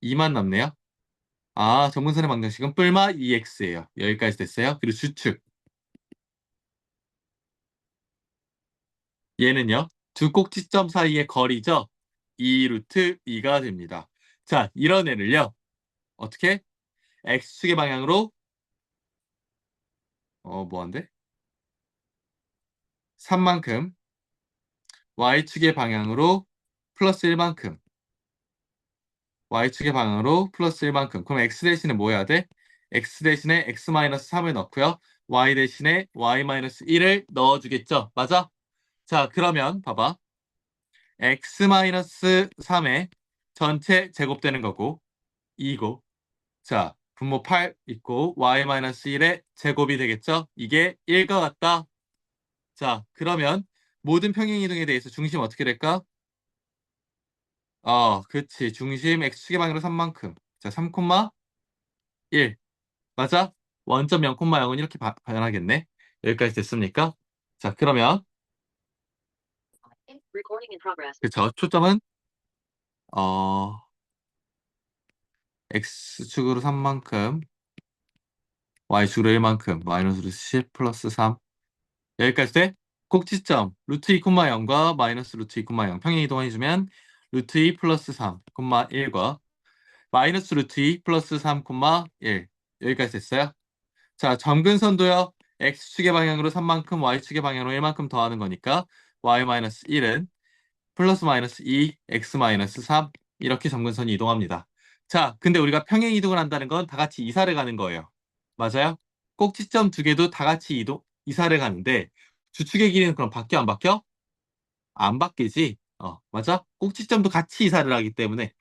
Speaker 1: 2만 남네요. 점근선의 방정식은 뿔마 2x예요. 여기까지 됐어요. 그리고 주축 얘는요. 두 꼭지점 사이의 거리죠. 2 루트 2가 됩니다. 자, 이런 애를요. 어떻게? x축의 방향으로 뭐한데? 3만큼 y축의 방향으로 플러스 1만큼 y축의 방향으로 플러스 1만큼 그럼 x 대신에 뭐 해야 돼? x 대신에 x-3을 넣고요. y 대신에 y-1을 넣어주겠죠. 맞아? 자, 그러면 봐봐. x-3의 전체 제곱되는 거고 2고 자, 분모 8 있고 y-1의 제곱이 되겠죠? 이게 1과 같다. 자, 그러면 모든 평행이동에 대해서 중심 어떻게 될까? 그치. 중심 x축의 방향으로 3만큼. 자, 3, 1. 맞아? 원점 0, 0은 이렇게 변하겠네. 여기까지 됐습니까? 자, 그러면 그쵸. 초점은 어, x축으로 3만큼, y축으로 1만큼, 마이너스 10 플러스 3. 여기까지 돼? 꼭지점 루트 2, 0과 마이너스 루트 2, 0 평행 이동해주면 루트 2 플러스 3, 1과 마이너스 루트 2 플러스 3, 1 여기까지 됐어요? 자, 점근선도요. x축의 방향으로 3만큼, y축의 방향으로 1만큼 더하는 거니까 y-1은 플러스 마이너스 2, x 마이너스 3 이렇게 점근선이 이동합니다. 자, 근데 우리가 평행 이동을 한다는 건 다 같이 이사를 가는 거예요. 맞아요? 꼭지점 두 개도 다 같이 이사를 가는데 주축의 길이는 그럼 바뀌어 안 바뀌어? 안 바뀌지? 맞아? 꼭지점도 같이 이사를 하기 때문에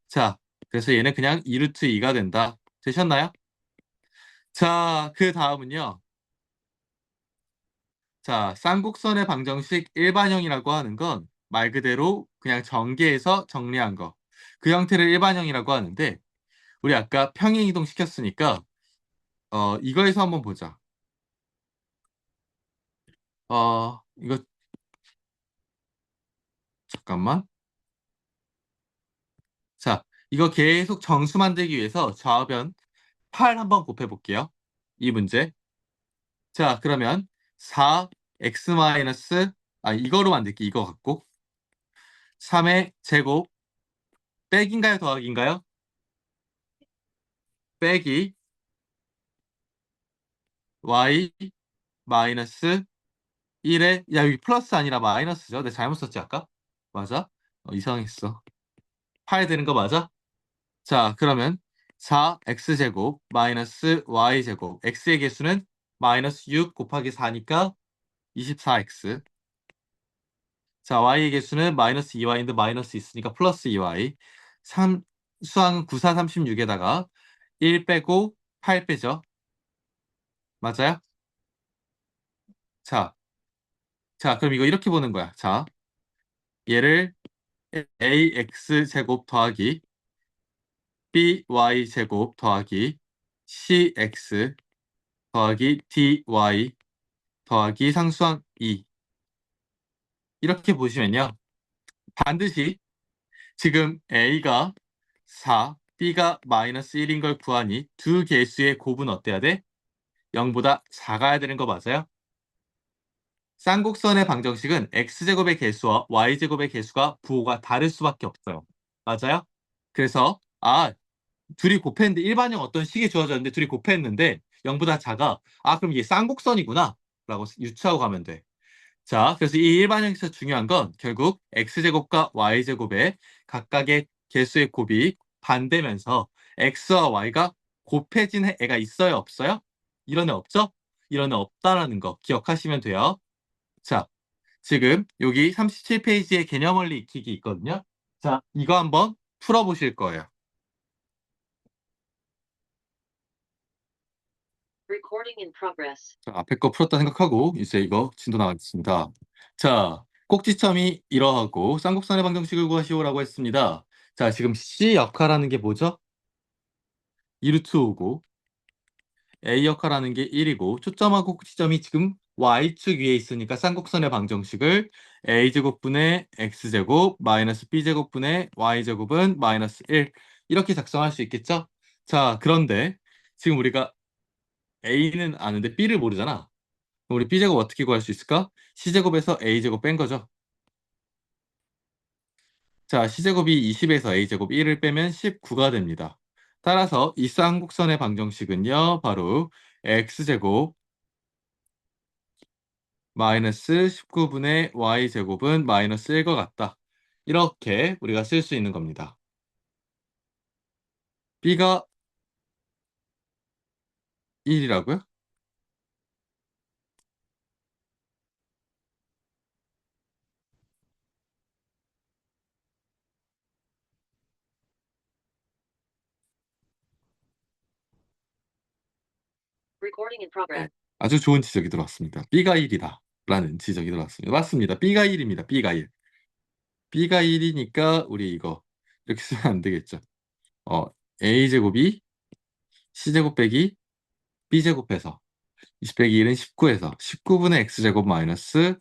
Speaker 1: 자, 그래서 얘는 그냥 2루트 2가 된다. 되셨나요? 자, 그 다음은요. 자, 쌍곡선의 방정식 일반형이라고 하는 건 말 그대로 그냥 전개해서 정리한 거. 그 형태를 일반형이라고 하는데 우리 아까 평행이동 시켰으니까 이거에서 한번 보자. 이거 잠깐만. 자, 이거 계속 정수 만들기 위해서 좌변 8 한번 곱해 볼게요. 이 문제. 자, 그러면 4x 마이너스 이거로 만들기 이거 갖고 3의 제곱 빼기인가요? 더하기인가요? 빼기 y 마이너스 1에 여기 플러스 아니라 마이너스죠. 내가 잘못 썼지 아까? 맞아? 이상했어. 8 되는 거 맞아? 자, 그러면 4x제곱 마이너스 y제곱 x의 개수는 마이너스 6 곱하기 4니까 24x 자, y의 개수는 마이너스 2y인데 마이너스 있으니까 플러스 2y 3, 수항은 9, 4, 36에다가 1 빼고 8 빼죠. 맞아요? 자, 자, 그럼 이거 이렇게 보는 거야. 자, 얘를 ax 제곱 더하기 by 제곱 더하기 cx 더하기 dy 더하기 상수항 2 이렇게 보시면요. 반드시 지금 a가 4, b가 마이너스 1인 걸 구하니 두 개수의 곱은 어때야 돼? 0보다 작아야 되는 거 맞아요? 쌍곡선의 방정식은 x제곱의 개수와 y제곱의 개수가 부호가 다를 수밖에 없어요. 맞아요? 그래서 둘이 곱했는데 일반형 어떤 식이 주어졌는데 둘이 곱했는데 0보다 작아. 그럼 이게 쌍곡선이구나 라고 유추하고 가면 돼. 자, 그래서 이 일반형에서 중요한 건 결국 x제곱과 y제곱의 각각의 개수의 곱이 반대면서 x와 y가 곱해진 애가 있어요, 없어요? 이런 애 없죠? 이런 애 없다라는 거 기억하시면 돼요. 자, 지금 여기 37페이지에 개념 원리 익히기 있거든요. 자, 이거 한번 풀어보실 거예요.
Speaker 2: Recording in progress.
Speaker 1: 자, 앞에 거 풀었다 생각하고 이제 이거 진도 나가겠습니다. 자, 꼭지점이 이러하고 쌍곡선의 방정식을 구하시오라고 했습니다. 자, 지금 C 역할하는 게 뭐죠? 2루트 5고 A 역할하는 게 1이고 초점하고 꼭지점이 지금 Y축 위에 있으니까 쌍곡선의 방정식을 A제곱분의 X제곱 마이너스 B제곱분의 Y제곱은 마이너스 1 이렇게 작성할 수 있겠죠? 자, 그런데 지금 우리가 A는 아는데 B를 모르잖아. 그럼 우리 B제곱 어떻게 구할 수 있을까? C제곱에서 A제곱 뺀 거죠. 자, C제곱이 20에서 A제곱 1을 빼면 19가 됩니다. 따라서 이 쌍곡선의 방정식은요, 바로 X제곱 마이너스 19분의 Y제곱은 마이너스 1과 같다. 이렇게 우리가 쓸 수 있는 겁니다. B가 1이라고요?
Speaker 2: Recording in
Speaker 1: 네,
Speaker 2: progress.
Speaker 1: 아주 좋은 지적이 들어왔습니다. B가 1이다. 라는 지적이 들어왔습니다. 맞습니다. B가 1입니다. B가 1. B가 1이니까 우리 이거 이렇게 쓰면 안 되겠죠. 어, A제곱이 C제곱 빼기 B제곱해서 20 빼기 1은 19에서 19분의 X제곱 마이너스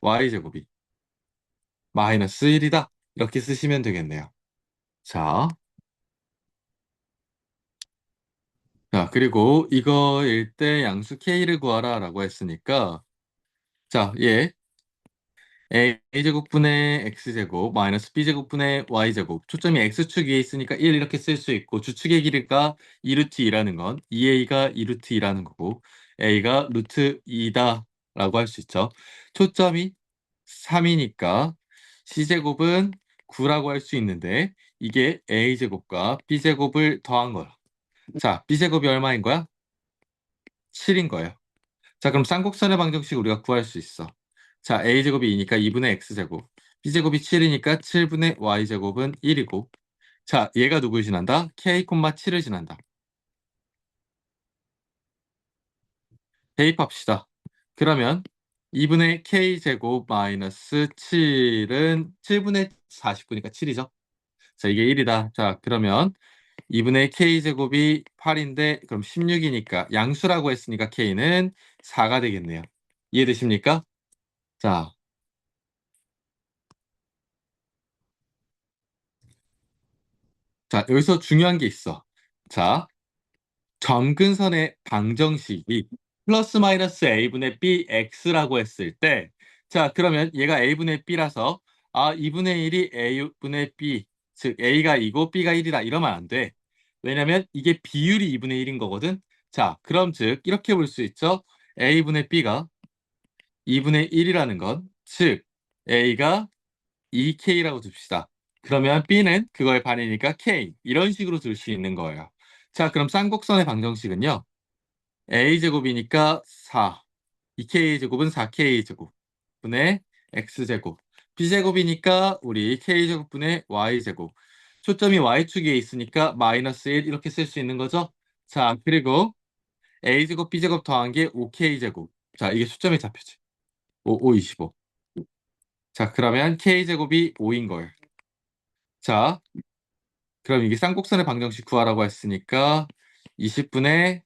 Speaker 1: Y제곱이 마이너스 1이다. 이렇게 쓰시면 되겠네요. 자, 자, 그리고 이거일 때 양수 K를 구하라 라고 했으니까 자, 얘 A제곱분의 X제곱 마이너스 B제곱분의 Y제곱 초점이 X축 위에 있으니까 1 이렇게 쓸 수 있고 주축의 길이가 2루트 2라는 건 2A가 2루트 2라는 거고 A가 루트 2다 라고 할 수 있죠. 초점이 3이니까 C제곱은 9라고 할 수 있는데 이게 A제곱과 B제곱을 더한 거야. 자, B제곱이 얼마인 거야? 7인 거예요. 자, 그럼 쌍곡선의 방정식 우리가 구할 수 있어. 자, A제곱이 2니까 2분의 X제곱. B제곱이 7이니까 7분의 Y제곱은 1이고. 자, 얘가 누구를 지난다? K, 7을 지난다. 대입합시다. 그러면 2분의 K제곱 마이너스 7은 7분의 49니까 7이죠. 자, 이게 1이다. 자, 그러면 2분의 K제곱이 8인데 그럼 16이니까 양수라고 했으니까 K는 4가 되겠네요. 이해되십니까? 자, 자, 여기서 중요한 게 있어. 자, 점근선의 방정식이 플러스 마이너스 a분의 bx라고 했을 때, 자, 그러면 얘가 a분의 b라서, 아, 2분의 1이 a분의 b, 즉 a가 2고 b가 1이다. 이러면 안 돼. 왜냐면 이게 비율이 2분의 1인 거거든. 자, 그럼 즉, 이렇게 볼 수 있죠. a분의 b가 2분의 1이라는 건, 즉, a가 2K라고 둡시다. 그러면 B는 그거의 반이니까 K. 이런 식으로 둘 수 있는 거예요. 자, 그럼 쌍곡선의 방정식은요. A제곱이니까 4. 2K제곱은 4K제곱. 분의 X제곱. B제곱이니까 우리 K제곱 분의 Y제곱. 초점이 Y축에 있으니까 마이너스 1 이렇게 쓸 수 있는 거죠. 자, 그리고 A제곱 B제곱 더한 게 5K제곱. 자, 이게 초점에 잡혀지. 5, 25. 자, 그러면 K제곱이 5인 거예요. 자, 그럼 이게 쌍곡선의 방정식 구하라고 했으니까 20분의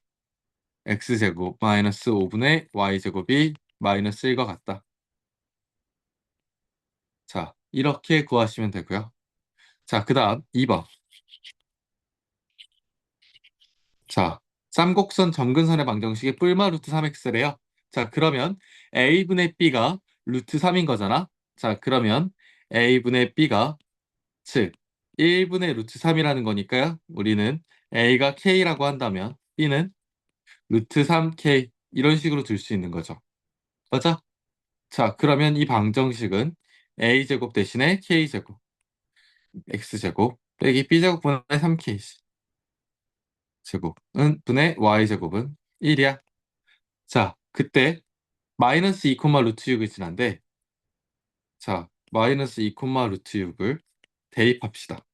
Speaker 1: x제곱 마이너스 5분의 y제곱이 마이너스 1과 같다. 자, 이렇게 구하시면 되고요. 자, 그 다음 2번. 자, 쌍곡선 점근선의 방정식의 뿔마 루트 3x래요. 자, 그러면 a분의 b가 루트 3인 거잖아. 자, 그러면 a분의 b가 즉 1분의 루트 3이라는 거니까요. 우리는 a가 k라고 한다면 b는 루트 3k 이런 식으로 둘 수 있는 거죠. 맞아? 자, 그러면 이 방정식은 a제곱 대신에 k제곱, x제곱 빼기 b제곱분의 3k. 제곱은 분의 y제곱은 1이야. 자, 그때 마이너스 2, 루트 6이 지난데 자, 마이너스 2, 루트 6을 대입합시다.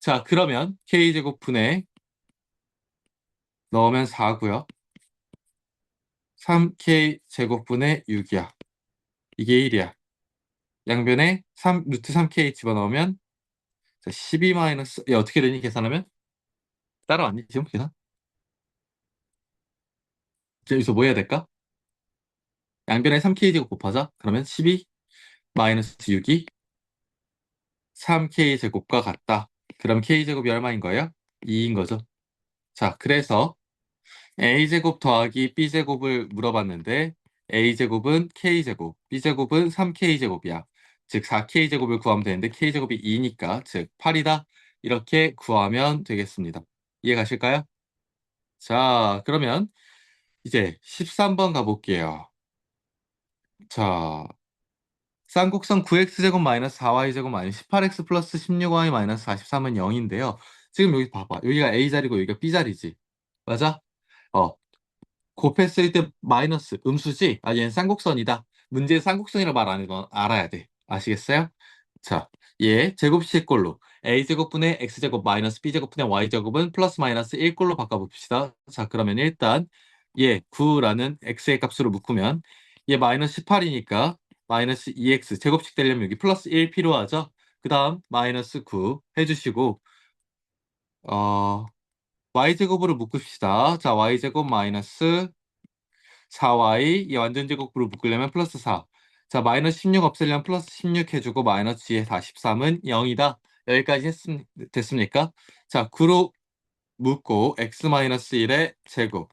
Speaker 1: 자, 그러면 k제곱 분의 넣으면 4고요. 3k제곱분의 6이야. 이게 1이야. 양변에 루트 3k 집어넣으면 자, 12 마이너스 어떻게 되니 계산하면? 따라왔니 지금 계산? 여기서 뭐 해야 될까? 양변에 3k제곱 곱하자. 그러면 12 마이너스 6이 3k제곱과 같다. 그럼 k제곱이 얼마인 거예요? 2인 거죠. 자, 그래서 a제곱 더하기 b제곱을 물어봤는데 a제곱은 k제곱, b제곱은 3k제곱이야. 즉 4k제곱을 구하면 되는데 k제곱이 2니까 즉 8이다. 이렇게 구하면 되겠습니다. 이해 가실까요? 자, 그러면 이제 13번 가볼게요. 자, 쌍곡선 9x제곱 마이너스 4y제곱 마이너스 18x 플러스 16y 마이너스 43은 0인데요. 지금 여기 봐봐. 여기가 a 자리고 여기가 b 자리지. 맞아? 어, 곱했을 때 마이너스 음수지? 아, 얘는 쌍곡선이다. 문제에 쌍곡선이라 말 안 해도 알아야 돼. 아시겠어요? 자, 얘 제곱식꼴로 a제곱분의 x제곱 마이너스 b제곱분의 y제곱은 플러스 마이너스 1꼴로 바꿔봅시다. 자, 그러면 일단 얘 9라는 x의 값으로 묶으면 얘 마이너스 18이니까 마이너스 2x 제곱식 되려면 여기 플러스 1 필요하죠? 그 다음 마이너스 9 해주시고 어, y제곱으로 묶읍시다. 자, y제곱 마이너스 4y 이 완전 제곱으로 묶으려면 플러스 4. 자, 마이너스 16 없애려면 플러스 16 해주고 마이너스 뒤에 43은 0이다. 여기까지 됐습니까? 자, 9로 묶고 x 마이너스 1의 제곱.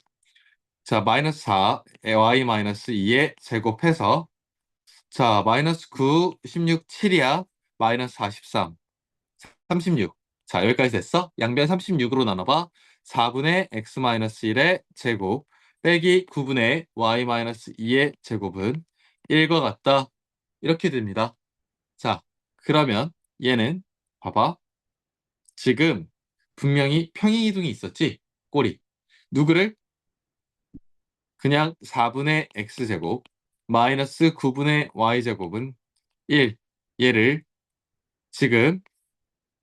Speaker 1: 자, 마이너스 4, y 마이너스 2의 제곱해서 자, 마이너스 9, 16, 7이야. 마이너스 43, 36. 자, 여기까지 됐어? 양변 36으로 나눠봐. 4분의 x 마이너스 1의 제곱 빼기 9분의 y 마이너스 2의 제곱은 1과 같다. 이렇게 됩니다. 자, 그러면 얘는 봐봐. 지금 분명히 평행이동이 있었지? 꼬리. 누구를? 그냥 4분의 x제곱 마이너스 9분의 y제곱은 1. 얘를 지금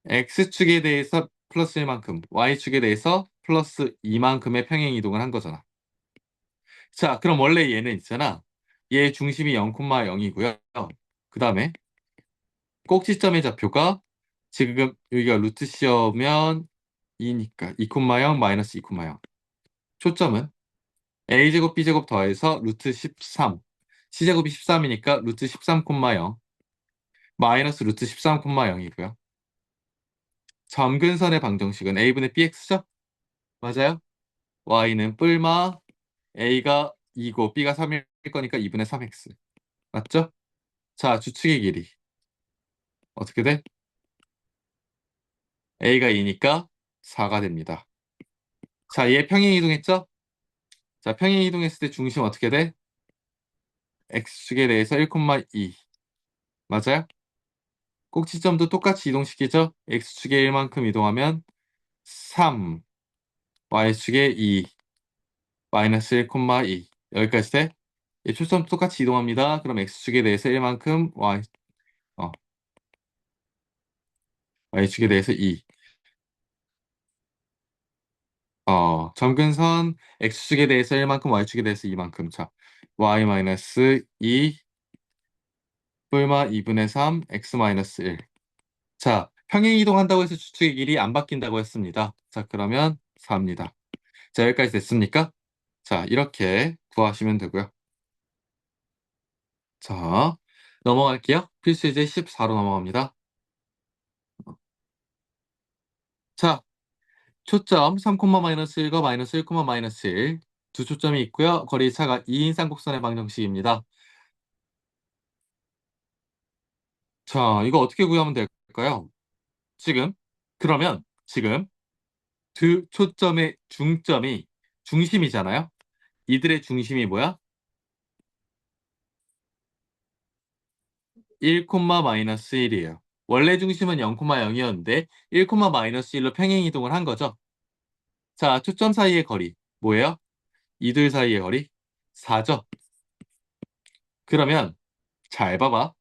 Speaker 1: x축에 대해서 플러스 1만큼, y축에 대해서 플러스 2만큼의 평행 이동을 한 거잖아. 자, 그럼 원래 얘는 있잖아. 얘 중심이 0,0이고요. 그 다음에 꼭지점의 좌표가 지금 여기가 루트 C면 2니까 2,0 마이너스 2,0. 초점은 a제곱 b제곱 더해서 루트 13. c제곱이 13이니까 루트 13,0 마이너스 루트 13,0이고요. 점근선의 방정식은 a분의 bx죠? 맞아요? y는 뿔마 a가 2고 b가 3일 거니까 2분의 3x. 맞죠? 자, 주축의 길이 어떻게 돼? a가 2니까 4가 됩니다. 자, 얘 평행 이동했죠? 자, 평행 이동했을 때 중심 어떻게 돼? x축에 대해서 1,2. 맞아요? 꼭지점도 똑같이 이동시키죠? x축에 1만큼 이동하면 3, y축에 2, 마이너스 1,2. 여기까지 돼? 얘 초점 똑같이 이동합니다. 그럼 x축에 대해서 1만큼 어, y축에 대해서 2. 점근선 x축에 대해서 1만큼, y축에 대해서 2만큼. 자, y-2 뿔마 2분의 3, x-1. 자, 평행 이동한다고 해서 주축의 길이 안 바뀐다고 했습니다. 자, 그러면 4입니다. 자, 여기까지 됐습니까? 자, 이렇게 구하시면 되고요. 자, 넘어갈게요. 필수 예제 14로 넘어갑니다. 자, 초점 3, 마이너스 1과 마이너스 1, 마이너스 1. 두 초점이 있고요. 거리 차가 2인 쌍곡선의 방정식입니다. 자, 이거 어떻게 구하면 될까요? 지금, 그러면 지금 두 초점의 중점이 중심이잖아요? 이들의 중심이 뭐야? 1, 마이너스 1이에요. 원래 중심은 0, 0이었는데 1, 마이너스 1로 평행 이동을 한 거죠. 자, 초점 사이의 거리. 뭐예요? 이들 사이의 거리? 4죠. 그러면 잘 봐봐.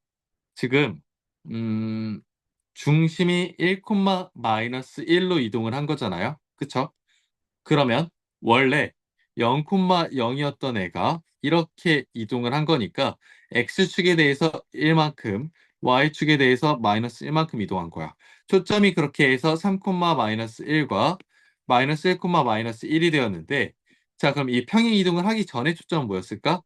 Speaker 1: 지금 음, 중심이 1, 마이너스 1로 이동을 한 거잖아요. 그쵸? 그러면 원래 0,0이었던 애가 이렇게 이동을 한 거니까 x축에 대해서 1만큼, y축에 대해서 마이너스 1만큼 이동한 거야. 초점이 그렇게 해서 3, 마이너스 1과 마이너스 1, 마이너스 1이 되었는데, 자, 그럼 이 평행 이동을 하기 전에 초점은 뭐였을까?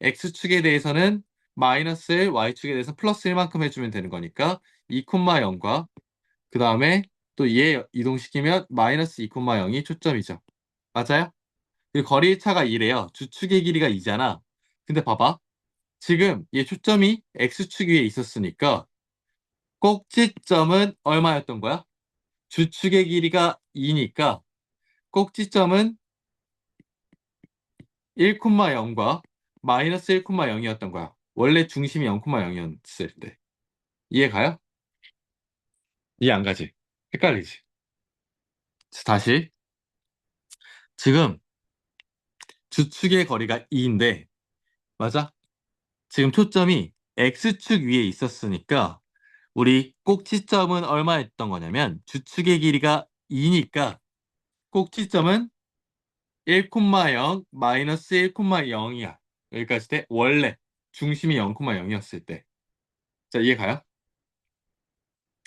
Speaker 1: x축에 대해서는 마이너스 1, y축에 대해서 플러스 1만큼 해주면 되는 거니까 2, 0과 그 다음에 또 얘 이동시키면 마이너스 2, 0이 초점이죠. 맞아요? 그 거리의 차가 이래요. 주축의 길이가 2잖아. 근데 봐봐. 지금 얘 초점이 x축 위에 있었으니까 꼭지점은 얼마였던 거야? 주축의 길이가 2니까 꼭지점은 1,0과 마이너스 1,0이었던 거야. 원래 중심이 0,0이었을 때. 이해 가요? 이해 안 가지? 헷갈리지? 다시. 지금 주축의 거리가 2인데, 맞아? 지금 초점이 x축 위에 있었으니까 우리 꼭지점은 얼마였던 거냐면 주축의 길이가 2니까 꼭지점은 1,0 마이너스 1,0이야. 여기까지 돼? 원래 중심이 0,0이었을 때. 자, 이해 가요?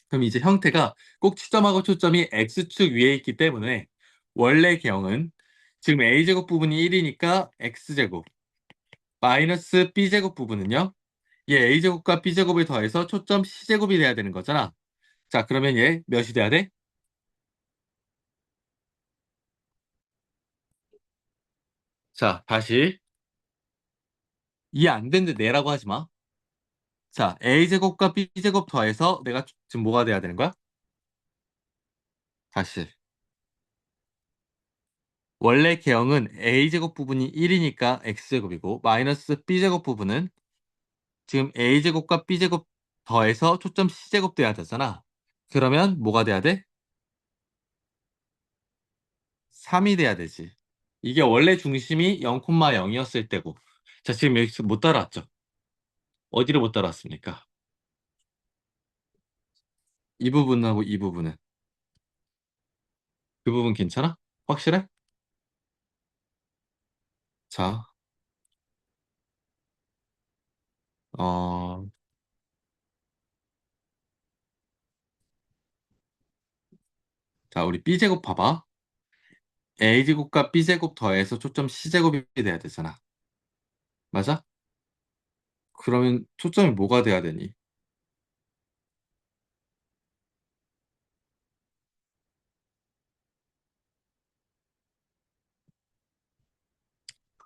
Speaker 1: 그럼 이제 형태가 꼭지점하고 초점이 x축 위에 있기 때문에 원래 경은 지금 a제곱 부분이 1이니까 x제곱 마이너스 b제곱 부분은요? 얘 a제곱과 b제곱을 더해서 초점 c제곱이 돼야 되는 거잖아. 자, 그러면 얘 몇이 돼야 돼? 자, 다시. 이해 안 되는데 내라고 하지 마. 자, a제곱과 b제곱 더해서 내가 지금 뭐가 돼야 되는 거야? 다시. 원래 계형은 a제곱 부분이 1이니까 x제곱이고 마이너스 b제곱 부분은 지금 a제곱과 b제곱 더해서 초점 c제곱 돼야 되잖아. 그러면 뭐가 돼야 돼? 3이 돼야 되지. 이게 원래 중심이 0,0이었을 때고. 자, 지금 여기서 못 따라왔죠? 어디를 못 따라왔습니까? 이 부분하고 이 부분은. 그 부분 괜찮아? 확실해? 자, 어, 자, 우리 b제곱 봐봐. a제곱과 b제곱 더해서 초점 c제곱이 돼야 되잖아. 맞아? 그러면 초점이 뭐가 돼야 되니?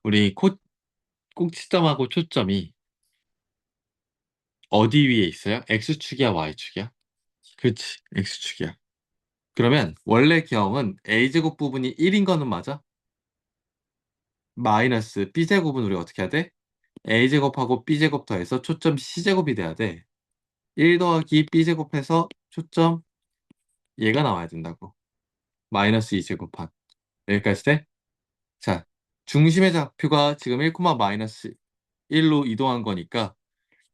Speaker 1: 우리 꼭지점하고 초점이 어디 위에 있어요? x축이야, y축이야? 그치, x축이야. 그러면 원래 기형은 a제곱 부분이 1인 거는 맞아? 마이너스 b제곱은 우리 어떻게 해야 돼? a제곱하고 b제곱 더해서 초점 c제곱이 돼야 돼. 1 더하기 b제곱해서 초점 얘가 나와야 된다고. 마이너스 2제곱한. 여기까지 돼? 자, 중심의 좌표가 지금 1, 마이너스 1로 이동한 거니까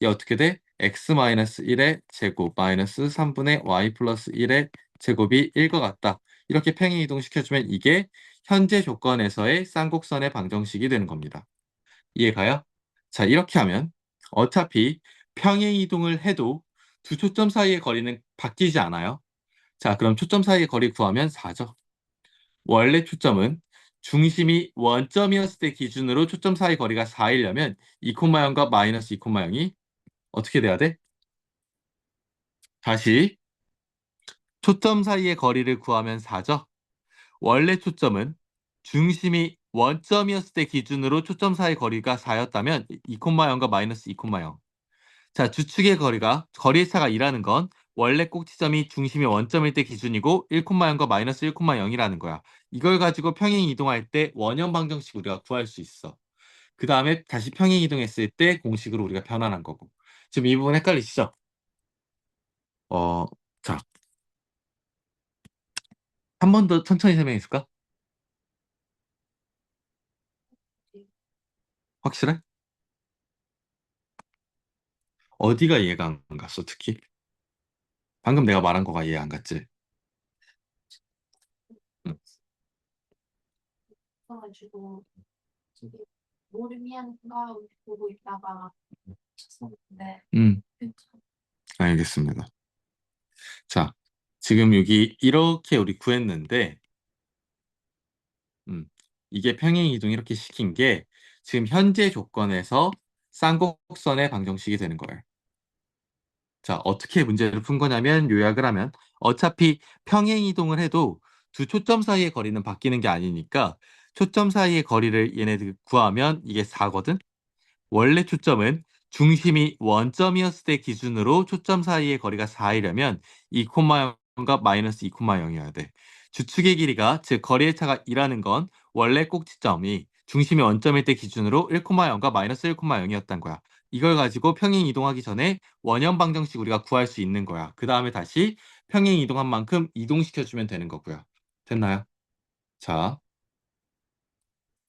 Speaker 1: 얘 어떻게 돼? x 마이너스 1의 제곱 마이너스 3분의 y 플러스 1의 제곱이 1것 같다. 이렇게 평행 이동시켜주면 이게 현재 조건에서의 쌍곡선의 방정식이 되는 겁니다. 이해가요? 자, 이렇게 하면 어차피 평행 이동을 해도 두 초점 사이의 거리는 바뀌지 않아요. 자, 그럼 초점 사이의 거리 구하면 4죠. 원래 초점은 중심이 원점이었을 때 기준으로 초점 사이 거리가 4이려면 2,0과 마이너스 2,0이 어떻게 돼야 돼? 다시 초점 사이의 거리를 구하면 4죠. 원래 초점은 중심이 원점이었을 때 기준으로 초점 사이 거리가 4였다면 2,0과 마이너스 2,0. 자, 주축의 거리의 차가 2라는 건 원래 꼭지점이 중심이 원점일 때 기준이고 1,0과 마이너스 1,0이라는 거야. 이걸 가지고 평행 이동할 때 원형 방정식 우리가 구할 수 있어. 그 다음에 다시 평행 이동했을 때 공식으로 우리가 변환한 거고. 지금 이 부분 헷갈리시죠? 어, 자, 한 번 더 천천히 설명해 줄까? 확실해? 어디가 이해가 안 갔어, 특히? 방금 내가 말한 거가 이해 안 갔지? 응.
Speaker 3: 가지고 되게 모르미안가 보고 있다가 쳤었는데
Speaker 1: 음,
Speaker 3: 괜찮아.
Speaker 1: 알겠습니다. 자, 지금 여기 이렇게 우리 구했는데, 음, 이게 평행이동 이렇게 시킨 게 지금 현재 조건에서 쌍곡선의 방정식이 되는 거예요. 자, 어떻게 문제를 푼 거냐면 요약을 하면 어차피 평행이동을 해도 두 초점 사이의 거리는 바뀌는 게 아니니까 초점 사이의 거리를 얘네들 구하면 이게 4거든? 원래 초점은 중심이 원점이었을 때 기준으로 초점 사이의 거리가 4이려면 2,0과 마이너스 2,0이어야 돼. 주축의 길이가, 즉 거리의 차가 2라는 건 원래 꼭지점이 중심이 원점일 때 기준으로 1,0과 마이너스 1,0이었단 거야. 이걸 가지고 평행 이동하기 전에 원형 방정식 우리가 구할 수 있는 거야. 그 다음에 다시 평행 이동한 만큼 이동시켜주면 되는 거고요. 됐나요? 자,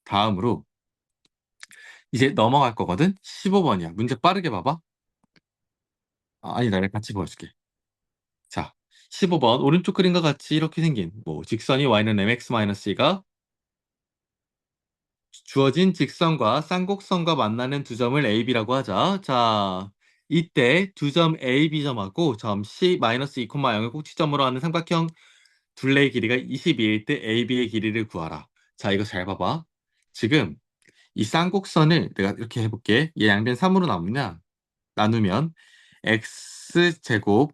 Speaker 1: 다음으로 이제 넘어갈 거거든? 15번이야. 문제 빠르게 봐봐. 아니, 나를 같이 보여줄게. 자, 15번 오른쪽 그림과 같이 이렇게 생긴 뭐 직선이 y는 mx-c가 주어진 직선과 쌍곡선과 만나는 두 점을 AB라고 하자. 자, 이때 두 점 A, B점하고 점 C-2,0을 꼭지점으로 하는 삼각형 둘레의 길이가 22일 때 AB의 길이를 구하라. 자, 이거 잘 봐봐. 지금 이 쌍곡선을 내가 이렇게 해볼게. 얘 양변 3으로 나누면 x제곱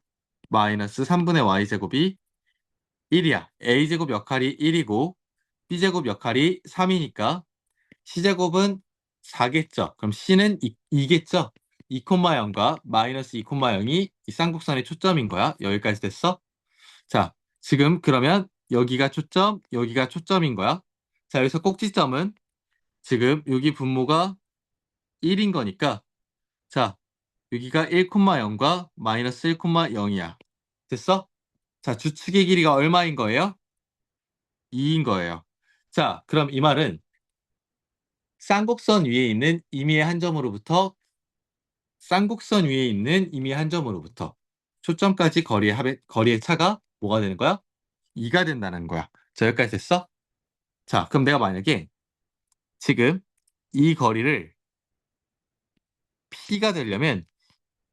Speaker 1: 마이너스 3분의 y제곱이 1이야. a제곱 역할이 1이고 b제곱 역할이 3이니까 c제곱은 4겠죠. 그럼 c는 2겠죠. 2,0과 마이너스 2,0이 이 쌍곡선의 초점인 거야. 여기까지 됐어? 자, 지금 그러면 여기가 초점, 여기가 초점인 거야. 자, 여기서 꼭지점은 지금 여기 분모가 1인 거니까 자, 여기가 1,0과 마이너스 1,0이야. 됐어? 자, 주축의 길이가 얼마인 거예요? 2인 거예요. 자, 그럼 이 말은 쌍곡선 위에 있는 임의의 한 점으로부터 쌍곡선 위에 있는 임의의 한 점으로부터 초점까지 거리의 차가 뭐가 되는 거야? 2가 된다는 거야. 자, 여기까지 됐어? 자, 그럼 내가 만약에 지금 이 거리를 P가 되려면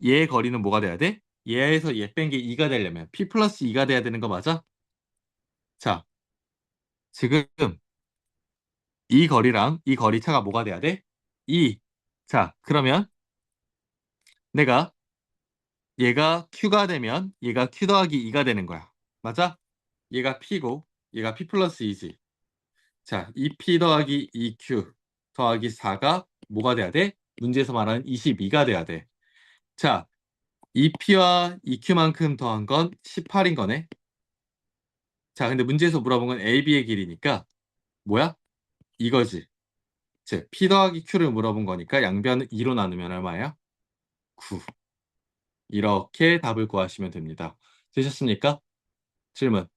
Speaker 1: 얘의 거리는 뭐가 돼야 돼? 얘에서 얘 뺀 게 2가 되려면 P 플러스 2가 돼야 되는 거 맞아? 자, 지금 이 거리랑 이 거리 차가 뭐가 돼야 돼? 2. 자, 그러면 내가 얘가 Q가 되면 얘가 Q 더하기 2가 되는 거야. 맞아? 얘가 P고 얘가 P 플러스 2지. 자, 2P 더하기 2Q 더하기 4가 뭐가 돼야 돼? 문제에서 말하는 22가 돼야 돼. 자, 2P와 2Q만큼 더한 건 18인 거네. 자, 근데 문제에서 물어본 건 AB의 길이니까 뭐야? 이거지. 즉, P 더하기 Q를 물어본 거니까 양변을 2로 나누면 얼마예요? 9. 이렇게 답을 구하시면 됩니다. 되셨습니까? 질문.